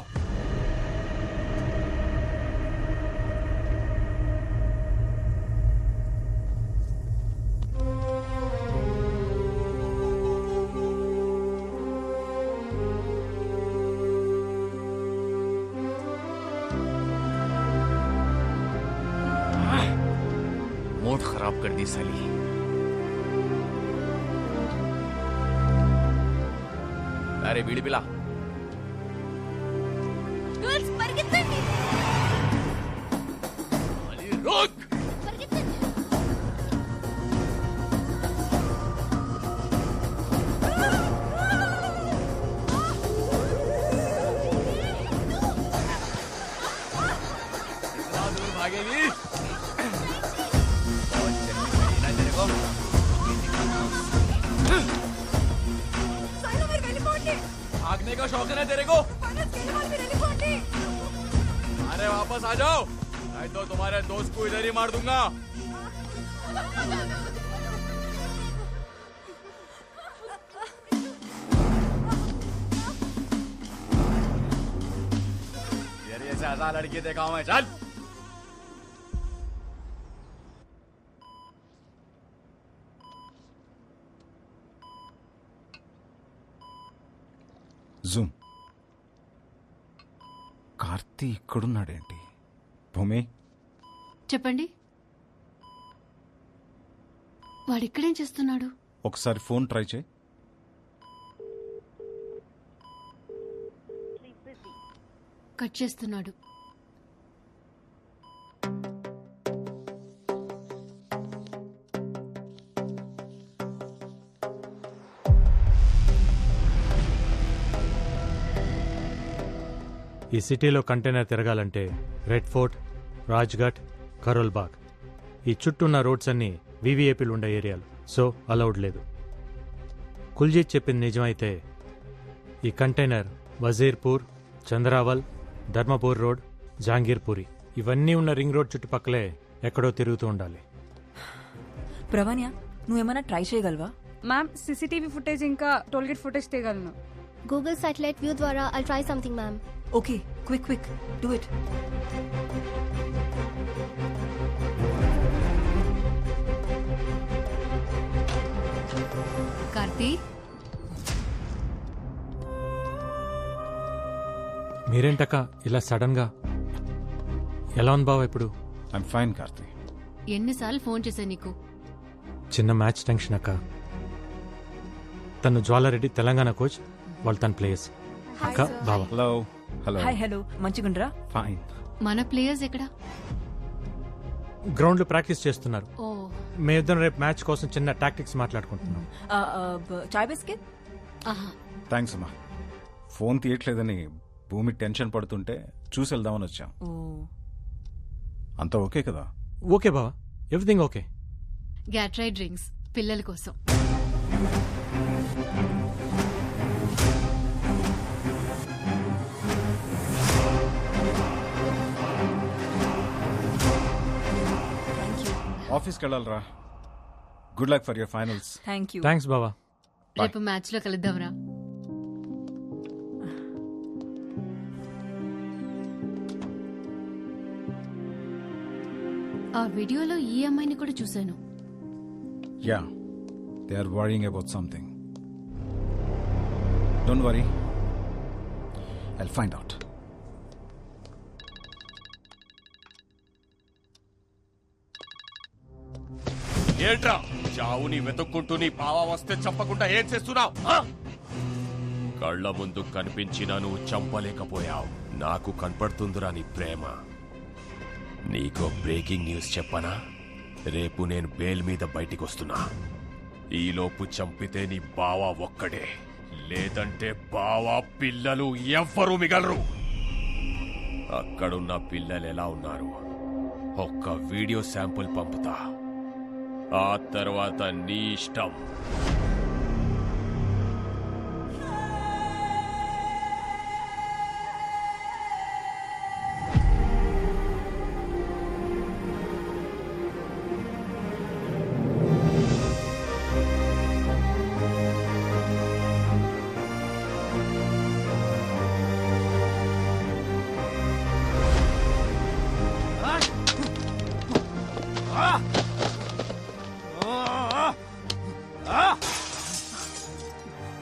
मूड खराब कर दी साली। अरे बीड़ी पिला। గర్ల్స్ పరిగెత్తండి. रुक। कितना दूर भागेगी? भागने का शौक है ना तेरे को? अरे वापस आ जाओ, नहीं तो तुम्हारे दोस्त को इधर ही मार दूंगा। ये से आजा लड़की देखा हूं मैं, चल। జూమ్. కార్తీ ఇక్కడున్నాడేంటి? భూమి, చెప్పండి. వాడు ఇక్కడేం చేస్తున్నాడు? ఒకసారి ఫోన్ ట్రై చేయి. కట్ చేస్తున్నాడు. ఈ సిటీలో కంటైనర్ తిరగాలంటే రెడ్ ఫోర్ట్, రాజ్ఘాట్, కరోల్ బాగ్ ఈ చుట్టూన్న రోడ్స్ అన్నీ వీవీఐపీలు ఉండే ఏరియాలు, సో అలౌడ్ లేదు. కుల్జీత్ చెప్పింది నిజమైతే ఈ కంటైనర్ వజీర్పూర్, చంద్రావల్, ధర్మపూర్ రోడ్, జాంగీర్పూరి ఇవన్నీ ఉన్న రింగ్ రోడ్ చుట్టుపక్కలే ఎక్కడో తిరుగుతూ ఉండాలి. ప్రవణ్య, నువ్వేమైనా ట్రై చేయగలవా? మ్యామ్, సీసీటీవీ ఫుటేజ్ ఇంకా టోల్గేట్ ఫుటేజ్ తీయగలను. గూగుల్ సాటిలైట్ వ్యూ ద్వారా I'll try something ma'am. Okay, quick do it. Karthi, మీరేంటక్క ఇలా సడన్ గా? ఎలా ఉంది బావ ఇప్పుడు? I'm fine Karthi. ఎన్నిసార్లు ఫోన్ చేశా నీకు? చిన్న మ్యాచ్ టెన్షన్ అక్క. తను జ్వాలారెడ్డి తెలంగాణ కోచ్, వాళ్ళు తన ప్లేయర్స్. అక్క బావ. హలో. హలో. హాయ్. హలో, మంచిగుండ్రా? ఫైన్. మన ప్లేయర్స్ ఎక్కడ? గ్రౌండ్ లో ప్రాక్టీస్ చేస్తున్నారు. ఓ, మేమిద్దరం రేపు మ్యాచ్ కోసం చిన్న టాక్టిక్స్ మాట్లాడుకుంటున్నాం. చాయ్ బిస్కెట్? థ్యాంక్స్ అమ్మా. ఫోన్ తీయట్లేదని భూమి టెన్షన్ పడుతుంటే చూసి వెళ్దామని వచ్చాం. అంతా ఓకే కదా? ఓకే బావా, ఎవ్రీథింగ్ ఓకే. గ్యాట్రై డ్రింక్స్ పిల్లల కోసం. ఆఫీస్కి వెళ్ళాలరా. Good luck for your finals. Thank you. Thanks బావా. రేపు మ్యాచ్ లో కలుద్దాంరా. ఆ వీడియోలో ఈ అమ్మాయిని కూడా చూశాను. Yeah, they are worrying about something. Don't worry, I'll find out. ఏంట్రా చావుని వెతుక్కుంటూ నీ బావ వస్తే చంపకుండా ఏం చేస్తున్నావు? కళ్ళ ముందు కనిపించినా నువ్వు చంపలేకపోయావు. నాకు కనపడుతుందిరా నీ ప్రేమ. నీకో బ్రేకింగ్ న్యూస్ చెప్పనా? రేపు నేను బెయిల్ మీద బయటికి వస్తున్నా. ఈలోపు చంపితే నీ బావ ఒక్కడే, లేదంటే బావ పిల్లలు ఎవ్వరూ మిగలరు. అక్కడున్న పిల్లలు ఎలా ఉన్నారు ఒక్క వీడియో శాంపుల్ పంపుతా, ఆ తర్వాత నీ ఇష్టం.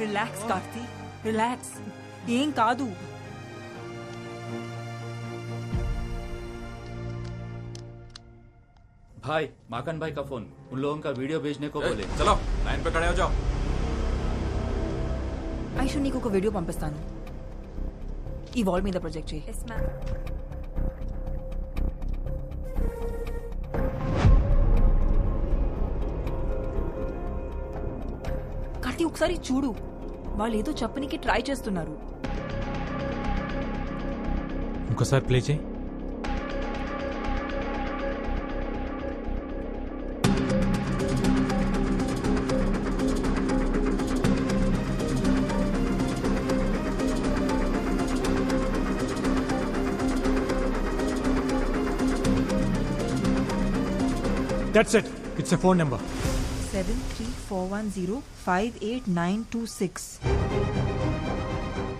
Relax Karthi, relax. ఏం కాదు. भाई माकन भाई का फोन, उन लोगों का वीडियो भेजने को बोले. चलो लाइन पे खड़े हो जाओ. ఐషు నీకు ఒక వీడియో పంపిస్తాను. ఈ వాల్ మీద ప్రొజెక్ట్ చేయి. Yes ma'am. కార్తీ ఒకసారి చూడు, వాళ్ళు ఏదో చెప్పనికి ట్రై చేస్తున్నారు. ఇంకోసారి ప్లే చేయి. That's it. It's a phone number. 7341058926.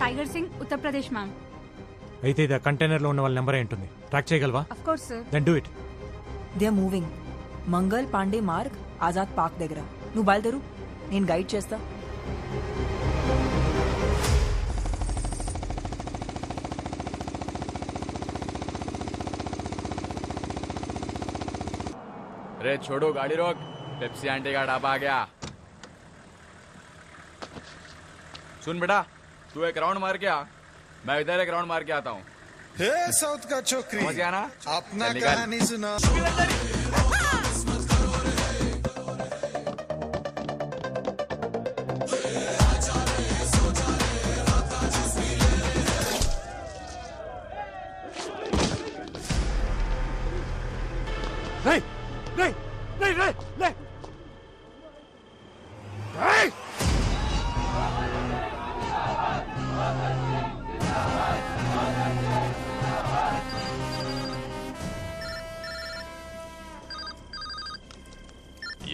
Tiger Singh Uttar Pradesh ma'am. అయితే ఇది కంటైనర్ లో ఉన్న వాళ్ళ నెంబర్ ఉంటుంది. ట్రాక్ చేయగలవా? Of course sir. Then do it. They are moving. Mangal Pandey Marg Azad park దగ్గర. నువ్వు బయలుదేరు, నేను గైడ్ చేస్తా. अरे छोड़ो गाड़ी रोक. पेप्सी आंटी का ढाबा आ गया. सुन बेटा, तू एक राउंड मार के आ, मैं इधर एक राउंड मार के आता हूँ. साउथ का छोकरी समझ गया ना? अपना चल निकल. कहानी सुना. नहीं नहीं नहीं नहीं नहीं नहीं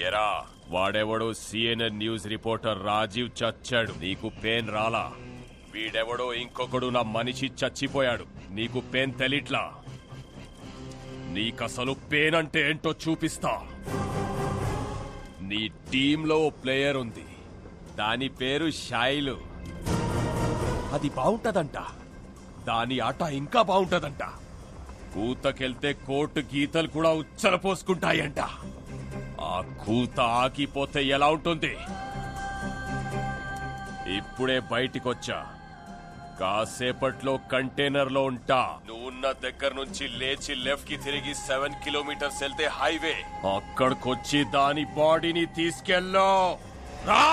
ఎరా వాడెవడో సిఎన్ఎన్ న్యూస్ రిపోర్టర్ రాజీవ్ చచ్చాడు, నీకు పెయిన్ రాలా? వీడెవడో ఇంకొకడు నా మనిషి చచ్చిపోయాడు, నీకు పెయిన్ తెలిట్లా? నీకసలు పెయిన్ అంటే ఏంటో చూపిస్తా. నీ టీంలో ఓ ప్లేయర్ ఉంది, దాని పేరు షైలు. అది బాగుంటదంట, దాని ఆట ఇంకా బాగుంటదంట. కూతకెళ్తే కోర్టు గీతలు కూడా ఉచ్చల పోసుకుంటాయంట. ఆ కూత ఆగిపోతే ఎలా ఉంటుంది? ఇప్పుడే బయటికొచ్చా, కాసేపట్లో కంటైనర్ లో ఉంటా. నువ్వున్న దగ్గర నుంచి లేచి లెఫ్ట్ కి తిరిగి 7 కిలోమీటర్స్ వెళ్తే హైవే. అక్కడికొచ్చి దాని బాడీని తీసుకెళ్ళో రా.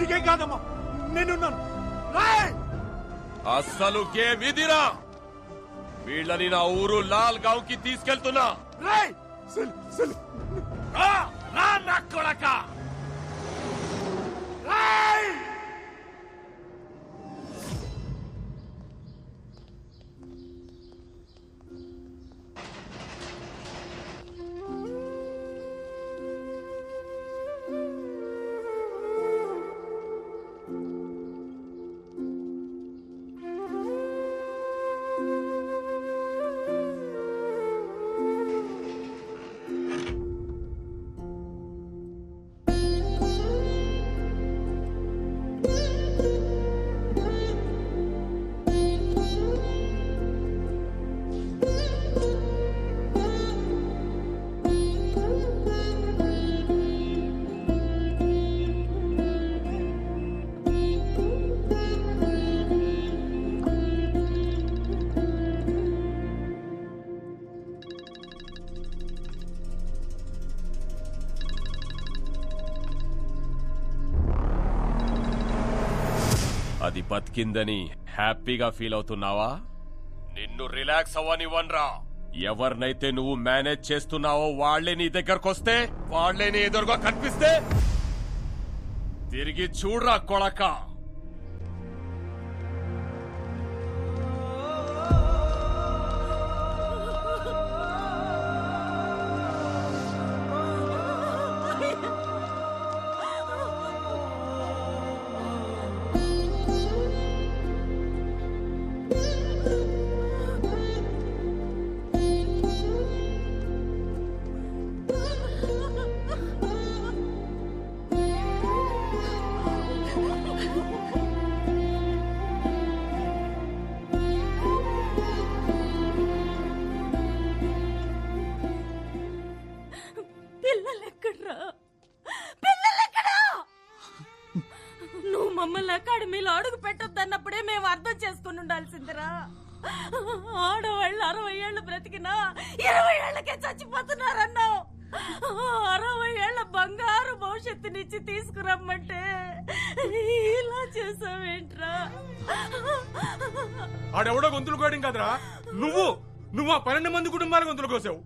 నీకేం కాదమ్మా, నేనున్నాను. అస్సలు గేమ్ ఇదిరా. వీళ్ళని నా ఊరు లాల్ గావ్ కి తీసుకెళ్తున్నా. నా కొడక. అది బతికిందని హ్యాపీగా ఫీల్ అవుతున్నావా? నిన్ను రిలాక్స్ అవ్వనివ్వనరా. ఎవరినైతే నువ్వు మేనేజ్ చేస్తున్నావో వాళ్లే నీ దగ్గరకొస్తే, వాళ్లే నీ ఎదురుగా కనిపిస్తే తిరిగి చూడరా కొడక. పిల్లలెక్కడ్రా? పిల్లలెక్కడా? నువ్వు మమ్మల్ని అకాడమీలో అడుగు పెట్టొద్దన్నప్పుడే మేము అర్థం చేసుకుని ఉండాల్సిందిరా. ఆడవాళ్ళు 60 ఏళ్ళు బ్రతికినా 20 ఏళ్లకే చచ్చిపోతున్నారన్నావు. 60 ఏళ్ల బంగారు భవిష్యత్తునిచ్చి తీసుకురమ్మంటే ఇలా చేసావేంట్రా? ఆడెవడో గొంతులు కోయడం కదరా, నువ్వు ఆ 12 మంది కుటుంబాల గొంతులు కోసావు.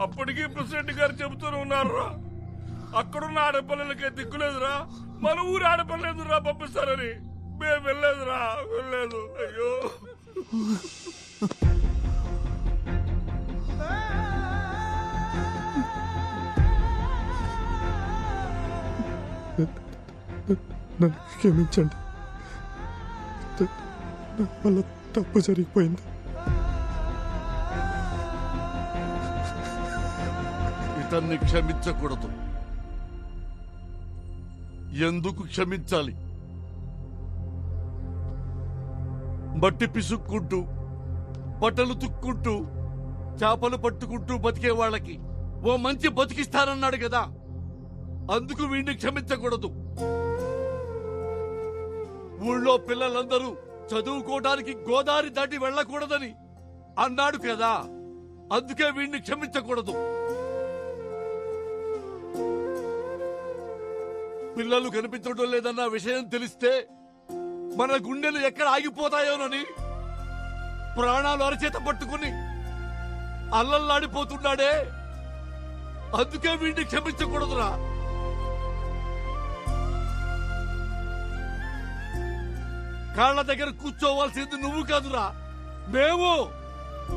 అప్పటికీ ప్రెసిడెంట్ గారు చెబుతూనే ఉన్నారా, అక్కడున్న ఆడపిల్లలకే దిక్కులేదురా, మన ఊరు ఆడపిల్లలేదురా పంపిస్తారని. మేము వెళ్ళలేదురా, వెళ్ళలేదు. అయ్యో నన్ను క్షమించండి, నా వల్ల తప్పు జరిగిపోయింది. ఇతన్ని క్షమించకూడదు. ఎందుకు క్షమించాలి? మట్టి పిసుక్కుంటూ, బట్టలు తుక్కుంటూ, చేపలు పట్టుకుంటూ బతికే వాళ్ళకి ఓ మంచి బతికిస్తానన్నాడు కదా, అందుకు వీడిని క్షమించకూడదు. ఊళ్ళో పిల్లలందరూ చదువుకోవడానికి గోదావరి దాటి వెళ్ళకూడదని అన్నాడు కదా, అందుకే వీడిని క్షమించకూడదు. పిల్లలు కనిపించడం లేదన్న విషయం తెలిస్తే మన గుండెలు ఎక్కడ ఆగిపోతాయోనని ప్రాణాలు అరచేత పట్టుకుని అల్లల్లాడిపోతున్నాడే, అందుకే వీడిని క్షమించకూడదురా. కాళ్ళ దగ్గర కూర్చోవాల్సింది నువ్వు కాదురా, మేము.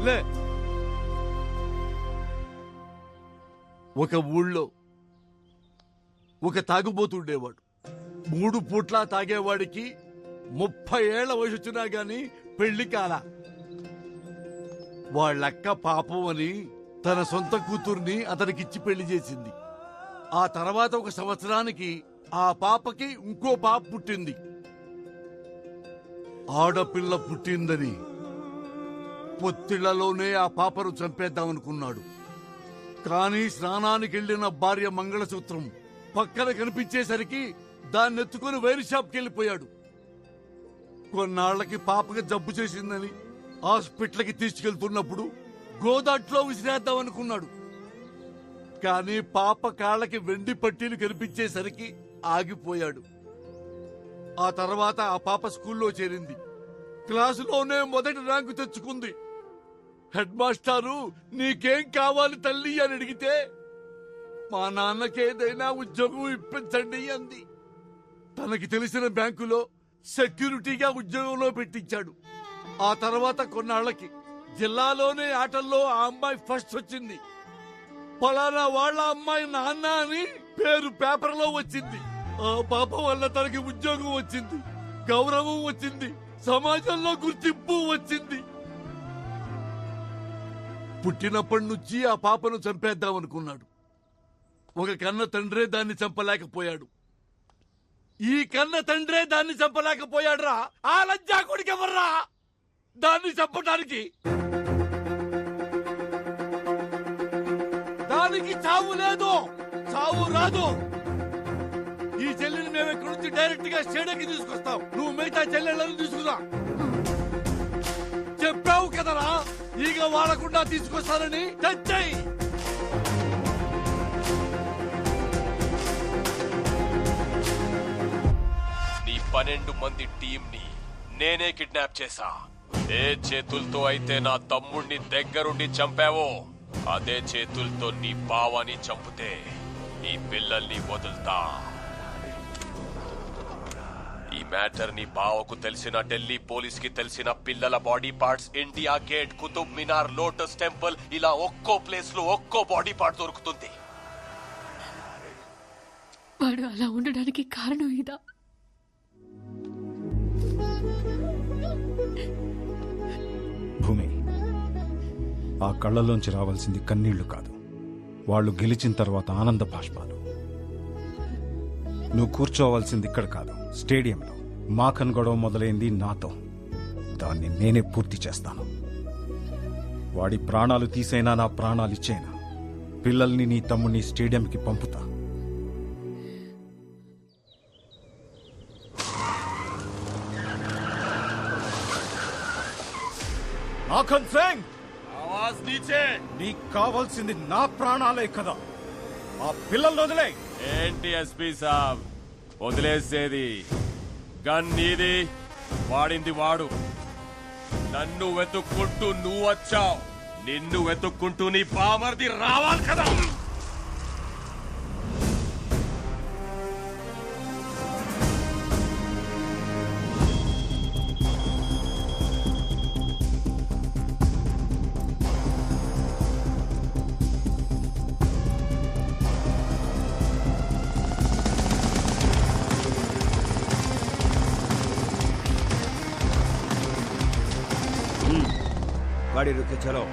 లే, ఒక ఊళ్ళో ఒక తాగుబోతుండేవాడు. 3 పూట్లా తాగేవాడికి 30 ఏళ్ల వయసు వచ్చినా గాని పెళ్లి కాల. వాళ్ళక్క పాపం అని తన సొంత కూతుర్ని అతనికిచ్చి పెళ్లి చేసింది. ఆ తర్వాత 1 సంవత్సరానికి ఆ పాపకి ఇంకో పాప పుట్టింది. ఆడపిల్ల పుట్టిందని పొత్తిళ్లలోనే ఆ పాపను చంపేద్దామనుకున్నాడు. కానీ స్నానానికి వెళ్లిన భార్య మంగళసూత్రం పక్కన కనిపించేసరికి దాన్నెత్తుకుని వైర్ షాప్కి వెళ్ళిపోయాడు. కొన్నాళ్లకి పాపకి జబ్బు చేసిందని హాస్పిటల్కి తీసుకెళ్తున్నప్పుడు గోదాట్లో విసిరేద్దామనుకున్నాడు. కానీ పాప కాళ్ళకి వెండి పట్టీలు కనిపించేసరికి ఆగిపోయాడు. ఆ తర్వాత ఆ పాప స్కూల్లో చేరింది. క్లాసులోనే మొదటి ర్యాంకు తెచ్చుకుంది. హెడ్ మాస్టారు నీకేం కావాలి తల్లి అని అడిగితే మా నాన్నకేదైనా ఉద్యోగం ఇప్పించండి అంది. తనకి తెలిసిన బ్యాంకులో సెక్యూరిటీగా ఉద్యోగంలో పెట్టించాడు. ఆ తర్వాత కొన్నాళ్లకి జిల్లాలోనే ఆటల్లో ఆ అమ్మాయి ఫస్ట్ వచ్చింది. పలానా వాళ్ళ అమ్మాయి నాన్న అని పేరు పేపర్లో వచ్చింది. ఆ పాప వల్ల తనకి ఉద్యోగం వచ్చింది, గౌరవం వచ్చింది, సమాజంలో గుర్తింపు వచ్చింది. పుట్టినప్పటి నుంచి ఆ పాపను చంపేద్దామనుకున్నాడు. ఒక కన్న తండ్రే దాన్ని చంపలేకపోయాడు. ఈ కన్న తండ్రే దాన్ని చంపలేకపోయాడురా. ఆ లజ్జాకుడికి ఎవర్రా దాన్ని చంపడానికి? దానికి చావు లేదు, చావు రాదు. ఈ చెల్లిని మేము ఇక్కడి నుంచి డైరెక్ట్ గా స్టేడియంకి తీసుకొస్తాం. నువ్వు మిగతా చెల్లెళ్ళని తీసుకురా. చెప్పావు కదరా ఈగ వాడకుండా తీసుకొస్తానని. తెచ్చాయి. 12 మంది టీంని నేనే కిడ్నాప్ చేశా. ఏ చేతులతో అయితే నా తమ్ముణ్ణి దగ్గరుండి చంపావో అదే చేతులతో నీ బావని చంపితే నీ పిల్లల్ని వదులుతా. ఈ మ్యాటర్ నీ బావకు తెలిసిన, ఢిల్లీ పోలీస్ కి తెలిసిన, పిల్లల body parts India Gate, Qutub Minar, lotus temple ఇలా ఒక్కో ప్లేస్ లో ఒక్కో బాడీ పార్ట్ దొరుకుతుంది. వాడు అలా ఉండడానికి కారణం ఇదా? భూమి, ఆ కళ్ళలోంచి రావాల్సింది కన్నీళ్లు కాదు, వాళ్ళు గెలిచిన తర్వాత ఆనంద బాష్పాలు. నువ్వు కూర్చోవాల్సింది ఇక్కడ కాదు, స్టేడియంలో. మాఖన్ గొడవ మొదలైంది నాతో, దాన్ని నేనే పూర్తి చేస్తాను. వాడి ప్రాణాలు తీసైనా నా ప్రాణాలు ఇచ్చేనా పిల్లల్ని నీ తమ్ముడిని స్టేడియంకి పంపుతా. మాఖన్ సింగ్, ఆవాజ్ నీచే. నీకు కావాల్సింది నా ప్రాణాలే కదా, ఆ పిల్లల్ని వదిలే. ఏంటి ఎస్పీ సాబ్ వదిలేసేది? గన్ నీది, వాడింది వాడు. నన్ను వెతుక్కుంటూ నువ్వు వచ్చావు, నిన్ను వెతుక్కుంటూ నీ బామర్ది రావాలి కదా. गाड़ी रुके, चलो।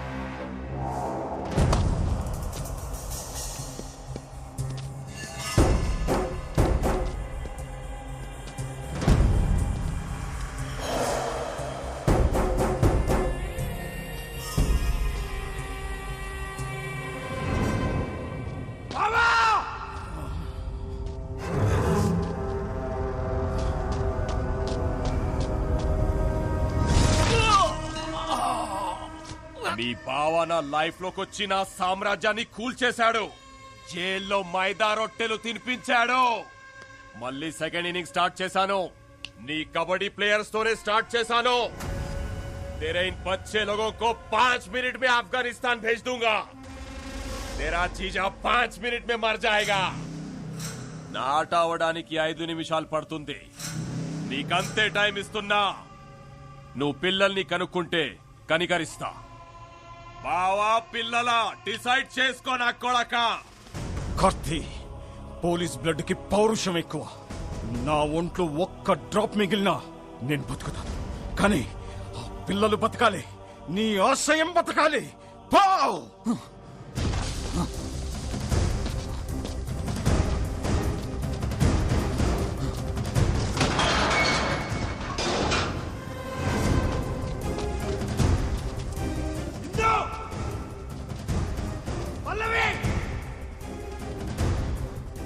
నీ బావ నా లైఫ్ లోకి వచ్చి నా సామ్రాజ్యాన్ని కూల్చేశాడు. జైల్లో మైదా రొట్టెలు తినిపించాడు. మళ్ళీ సెకండ్ ఇన్నింగ్ స్టార్ట్ చేశాను. నీ కబడ్డీ ప్లేయర్స్ తోనే స్టార్ట్ చేశాను. तेरे इन बच्चे लोगों को 5 मिनट में अफगानिस्तान भेज दूंगा. तेरा जीजा 5 मिनट में मर जाएगा. నాట అవడానికి 5 నిమిషాలు పడుతుంది. నీకంతే టైం ఇస్తున్నా. నువ్వు పిల్లల్ని కనుక్కుంటే కనికరిస్తా. బావా పిల్లల డిసైడ్ చేసుకో నా కొడక. కార్తీ, పోలీస్ బ్లడ్ కి పౌరుషం ఎక్కువ. నా ఒంట్లో ఒక్క డ్రాప్ మిగిలినా నేను బతుకుతాను, కానీ ఆ పిల్లలు బతకాలి, నీ ఆశయం బతకాలి. Pav!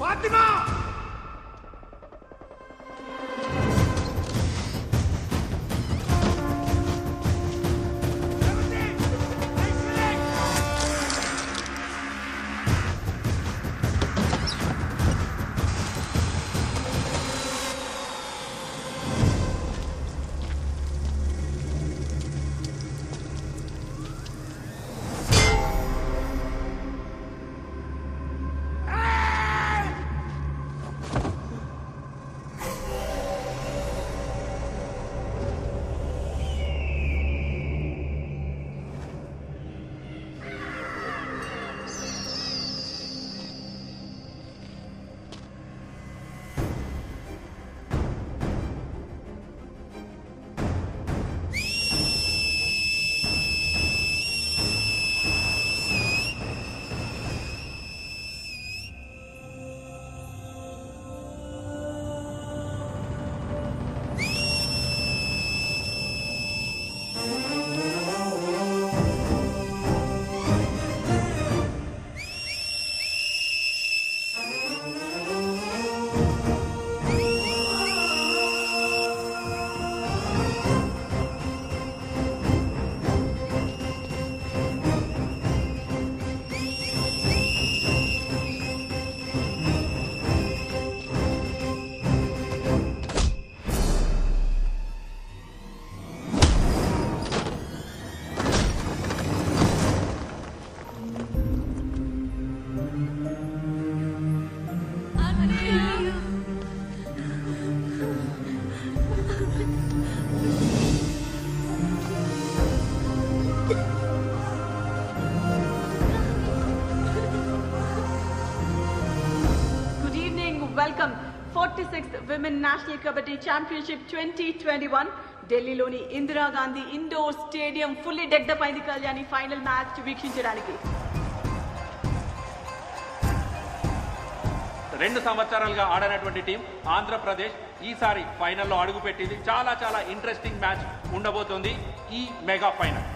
Fatima! 46th Women National Kabaddi Championship 2021 ఢిల్లీలోని ఇందిరాగాంధీ ఇండోర్ స్టేడియం ఫుల్లీ డెక్డప్ అయింది కళ్యాణి ఫైనల్ మ్యాచ్ వీక్షించడానికి. 2 సంవత్సరాలుగా ఆడనటువంటి టీం ఆంధ్రప్రదేశ్ ఈసారి ఫైనల్లో అడుగుపెట్టింది. చాలా చాలా ఇంట్రెస్టింగ్ మ్యాచ్ ఉండబోతోంది ఈ మెగా ఫైనల్.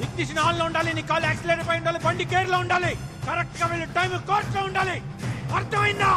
ఇగ్నిషన్ ఆన్ లో ఉండాలి, నీ కాల్ యాక్సిలరేటర్ పై ఉండాలి, బండి గేర్ లో ఉండాలి, కరెక్ట్ గా వెళ్ళి టైం కోర్స్ లో ఉండాలి. అర్థమైందా?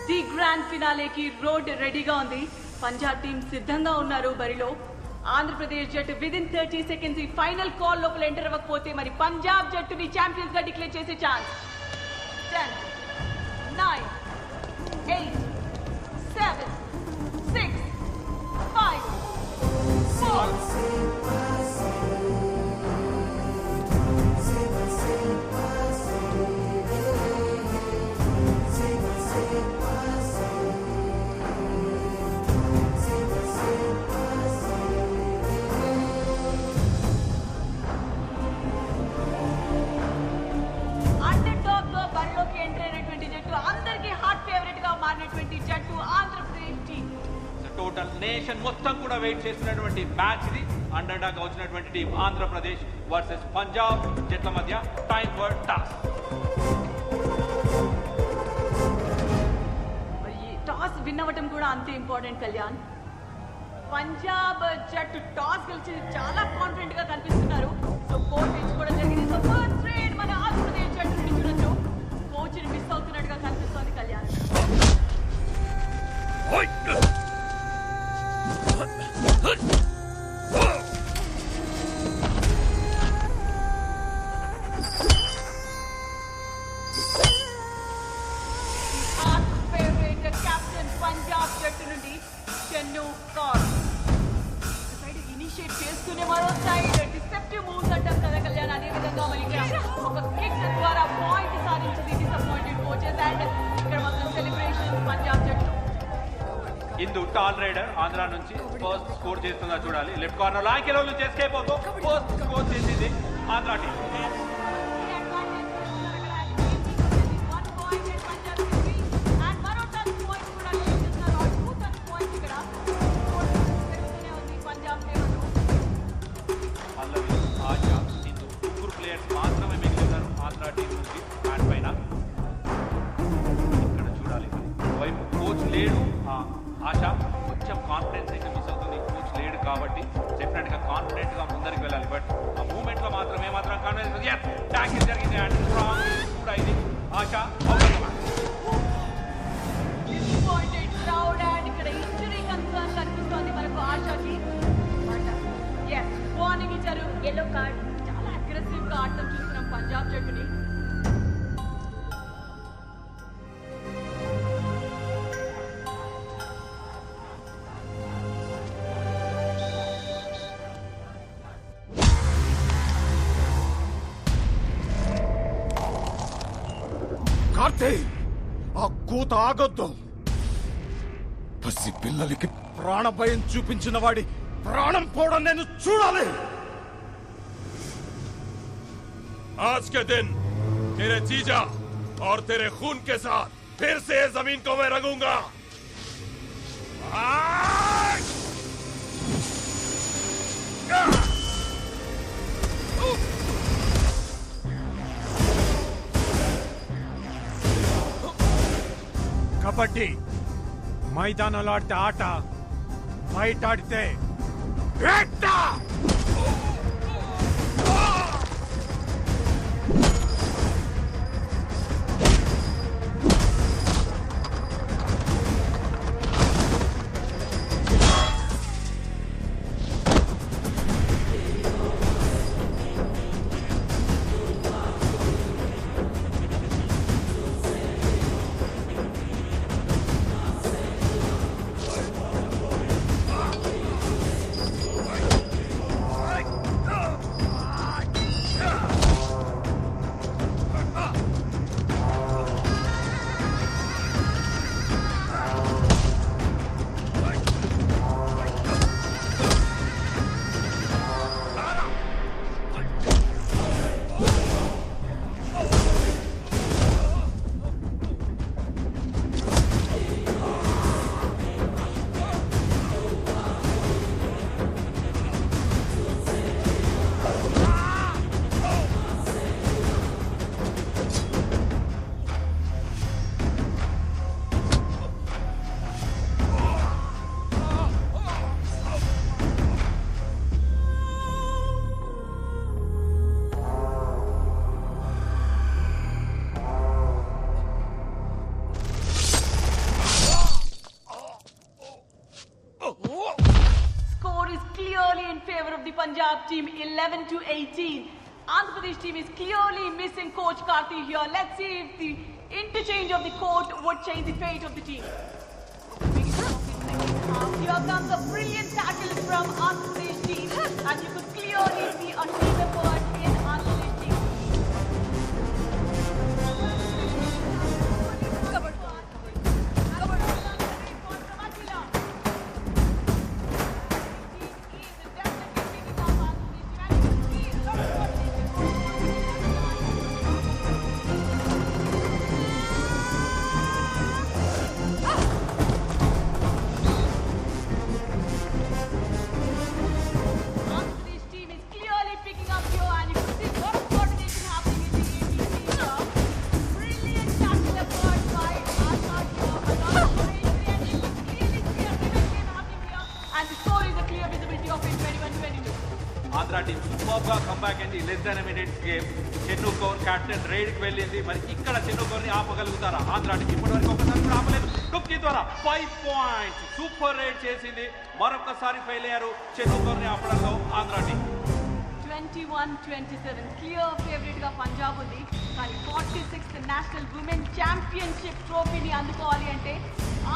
ది గ్రాండ్ ఫినాలేకి రోడ్ రెడీగా ఉంది. పంజాబ్ టీం సిద్ధంగా ఉన్నారు బరిలో. ఆంధ్రప్రదేశ్ జట్టు విదిన్ 30 seconds ఈ ఫైనల్ కాల్ లోపల ఎంటర్ అవ్వకపోతే మరి పంజాబ్ జట్టుని ఛాంపియన్స్ గా డిక్లేర్ చేసే ఛాన్స్. 10 9 8 7 6 5 4 టోటల్ నేషన్ మొత్తం కూడా వెయిట్ చేస్తున్నటువంటి మ్యాచ్ ఇది. అండర్ డాగ్ వచ్చినటువంటి టీం ఆంధ్రప్రదేశ్ వర్సెస్ పంజాబ్ జట్ల మధ్య time for toss. Toss win అవ్వటం కూడా అంతే ఇంపార్టెంట్ కళ్యాణ్. పంజాబ్ జట్టు టాస్ గెలిచి చాలా కాన్ఫిడెంట్ గా కనిపిస్తున్నారు. సో కోచ్ ఎంచుకోవడం జరిగింది. సో ఫస్ట్ ట్రేడ్ మన ఆంధ్రప్రదేశ్ జట్టు నుంచి చూడొచ్చు. కోచ్ ని మిస్ అవుతున్నట్టుగా కనిపిస్తోంది కళ్యాణ్. ఇనిషియేట్ చేస్తూనే మరో సైడ్ డిసెప్టివ్ మూవ్స్ అంటాం కదా కళ్యాణ్. అదే విధంగా మరి ఇక్కడ ఒక కిక్ ద్వారా పాయింట్ సాధించింది డిసప్పాయింటెడ్ కోచెస్. అండ్ ఇక్కడ మాత్రం సెలబ్రేషన్ పంజాబ్ జట్టు. ఇందు టాల్ రైడర్ ఆంధ్ర నుంచి ఫస్ట్ స్కోర్ చేస్తుందా చూడాలి. లెఫ్ట్ కార్నర్ లాంకెలో ఎస్కేప్ అవుతూ ఫస్ట్ స్కోర్ చేసింది ఆంధ్ర టీం. పల్లవి, ఆశా, ఇందు ముగ్గురు ప్లేయర్స్ మాత్రమే మిగిలినారు ఆంధ్ర టీం నుంచి బ్యాట్ పైన. ఇక్కడ చూడాలి వైపు కోచ్ లేడు. ఆశా కొంచెం కాన్ఫిడెన్స్ అయితే మిస్ అవుతుంది. కోచ్ లేడు కాబట్టి డెఫినెట్ గా కాన్ఫిడెంట్ గా ముందరికి వెళ్ళాలి. బట్ ఆ మూమెంట్ లో మాత్రం ఏమాత్రం కాన్ఫిడెన్స్ ట్యాకిల్ జరిగింది. అండ్ స్ట్రాంగ్ కూడా ఇది ఆశా. Disappointed crowd. అండ్ ఇక్కడ ఇంజరీ కన్సర్న్ కనిపిస్తోంది మనకు ఆశాకి. వార్నింగ్ ఇచ్చారు, ఎల్లో కార్డ్. చాలా అగ్రెసివ్ గా ఆడటం చూస్తున్నాం పంజాబ్ జట్టుని. కార్తీ, ఆ కూత ఆగొద్దు. పసి పిల్లలకి ప్రాణభయం చూపించిన వాడి ప్రాణం పోవడం నేను చూడాలి. आज के दिन तेरे जीजा और तेरे खून के साथ फिर से जमीन को मैं रंगूंगा. కబడ్డీ మైదానంలో ఆడితే ఆట, బయట ఆడితే వేట. Punjab team 11-18. Andhra Pradesh team is clearly missing coach Karthi here. Let's see if the interchange of the court would change the fate of the team. Here comes a brilliant tackle from Andhra Pradesh team, and you could clearly see a team effort in Andhra Pradesh team. Andhra team super గా comeback అయింది. Less than minutes game. Chennu Kaur captain raid కి వెళ్ళింది. మరి ఇక్కడ చెన్ను కౌర్ ని ఆపగలుగుతారా Andhra team? ఇప్పటివరకు ఒకసారి కూడా ఆపలేదు. టుక్కి ద్వారా 5 పాయింట్స్ సూపర్ రైడ్ చేసింది. మరొకసారి ఫెయిల్ అయ్యారు చెన్ను కౌర్ ని ఆపడంలో ఆంధ్ర టీం. 21-27 క్లియర్ ఫేవరెట్ గా పంజాబ్ ఉంది. కానీ 46th నేషనల్ ఉమెన్ ఛాంపియన్షిప్ ట్రోఫీని అందుకోవాలి అంటే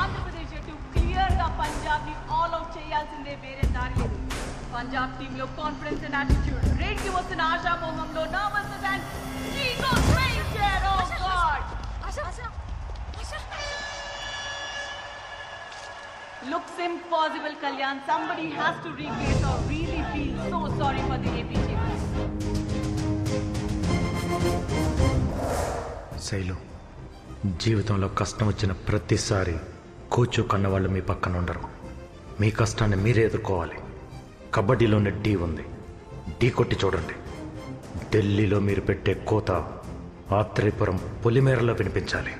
ఆంధ్రప్రదేశ్ జట్టు క్లియర్ గా పంజాబ్ ని ఆల్ అవుట్ చేయాల్సిందే, వేరే దారి లేదు. పంజాబ్ టీమ్ లో కాన్ఫిడెన్స్ అండ్ యాటిట్యూడ్, రేడ్ కి వస్తున్న ఆశామోహంలో nervousness and ego strength. Oh god, looks impossible, Kalyan. Somebody has to replace or really feel so sorry for the AP team. Shailu, జీవితంలో కష్టం వచ్చిన ప్రతిసారి కోచు కన్నవాళ్ళు మీ పక్కన ఉండరు. మీ కష్టాన్ని మీరే ఎదుర్కోవాలి. కబడ్డీలోనే ఢీ ఉంది, ఢీ కొట్టి చూడండి. ఢిల్లీలో మీరు పెట్టే కోత ఆత్రేయపురం పొలిమేరలో వినిపించాలి.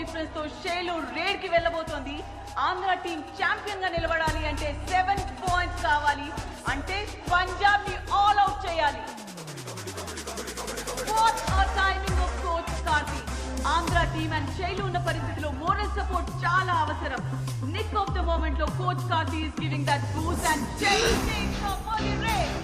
డిఫరెన్స్ తో షేలు రేడ్ కి వెళ్ళబోతోంది. ఆంధ్ర టీం ఛాంపియన్ గా నిలబడాలి అంటే 7 పాయింట్స్ కావాలి. అంటే పంజాబ్ ని ఆల్ అవుట్ చేయాలి. What a timing of coach Karthi. Andhra team and షేలు ఉన్న పరిస్థితిలో మోరల్ సపోర్ట్ చాలా అవసరం. నిక్ ఆఫ్ ద మూమెంట్ లో coach Karthi is giving that boost and షేలు takes off for the raid.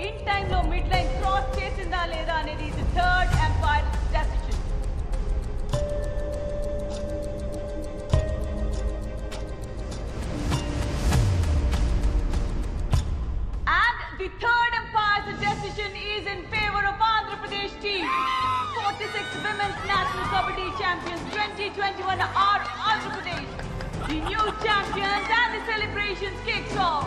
In time లో మిడ్ లైన్ క్రాస్ చేసిందా లేదా అనేది third umpire decision. And the third empire's decision is in favor of Andhra Pradesh team. 46 Women's National Kabaddi Champions 2021 are Andhra Pradesh. The new champions and the celebrations kicks off.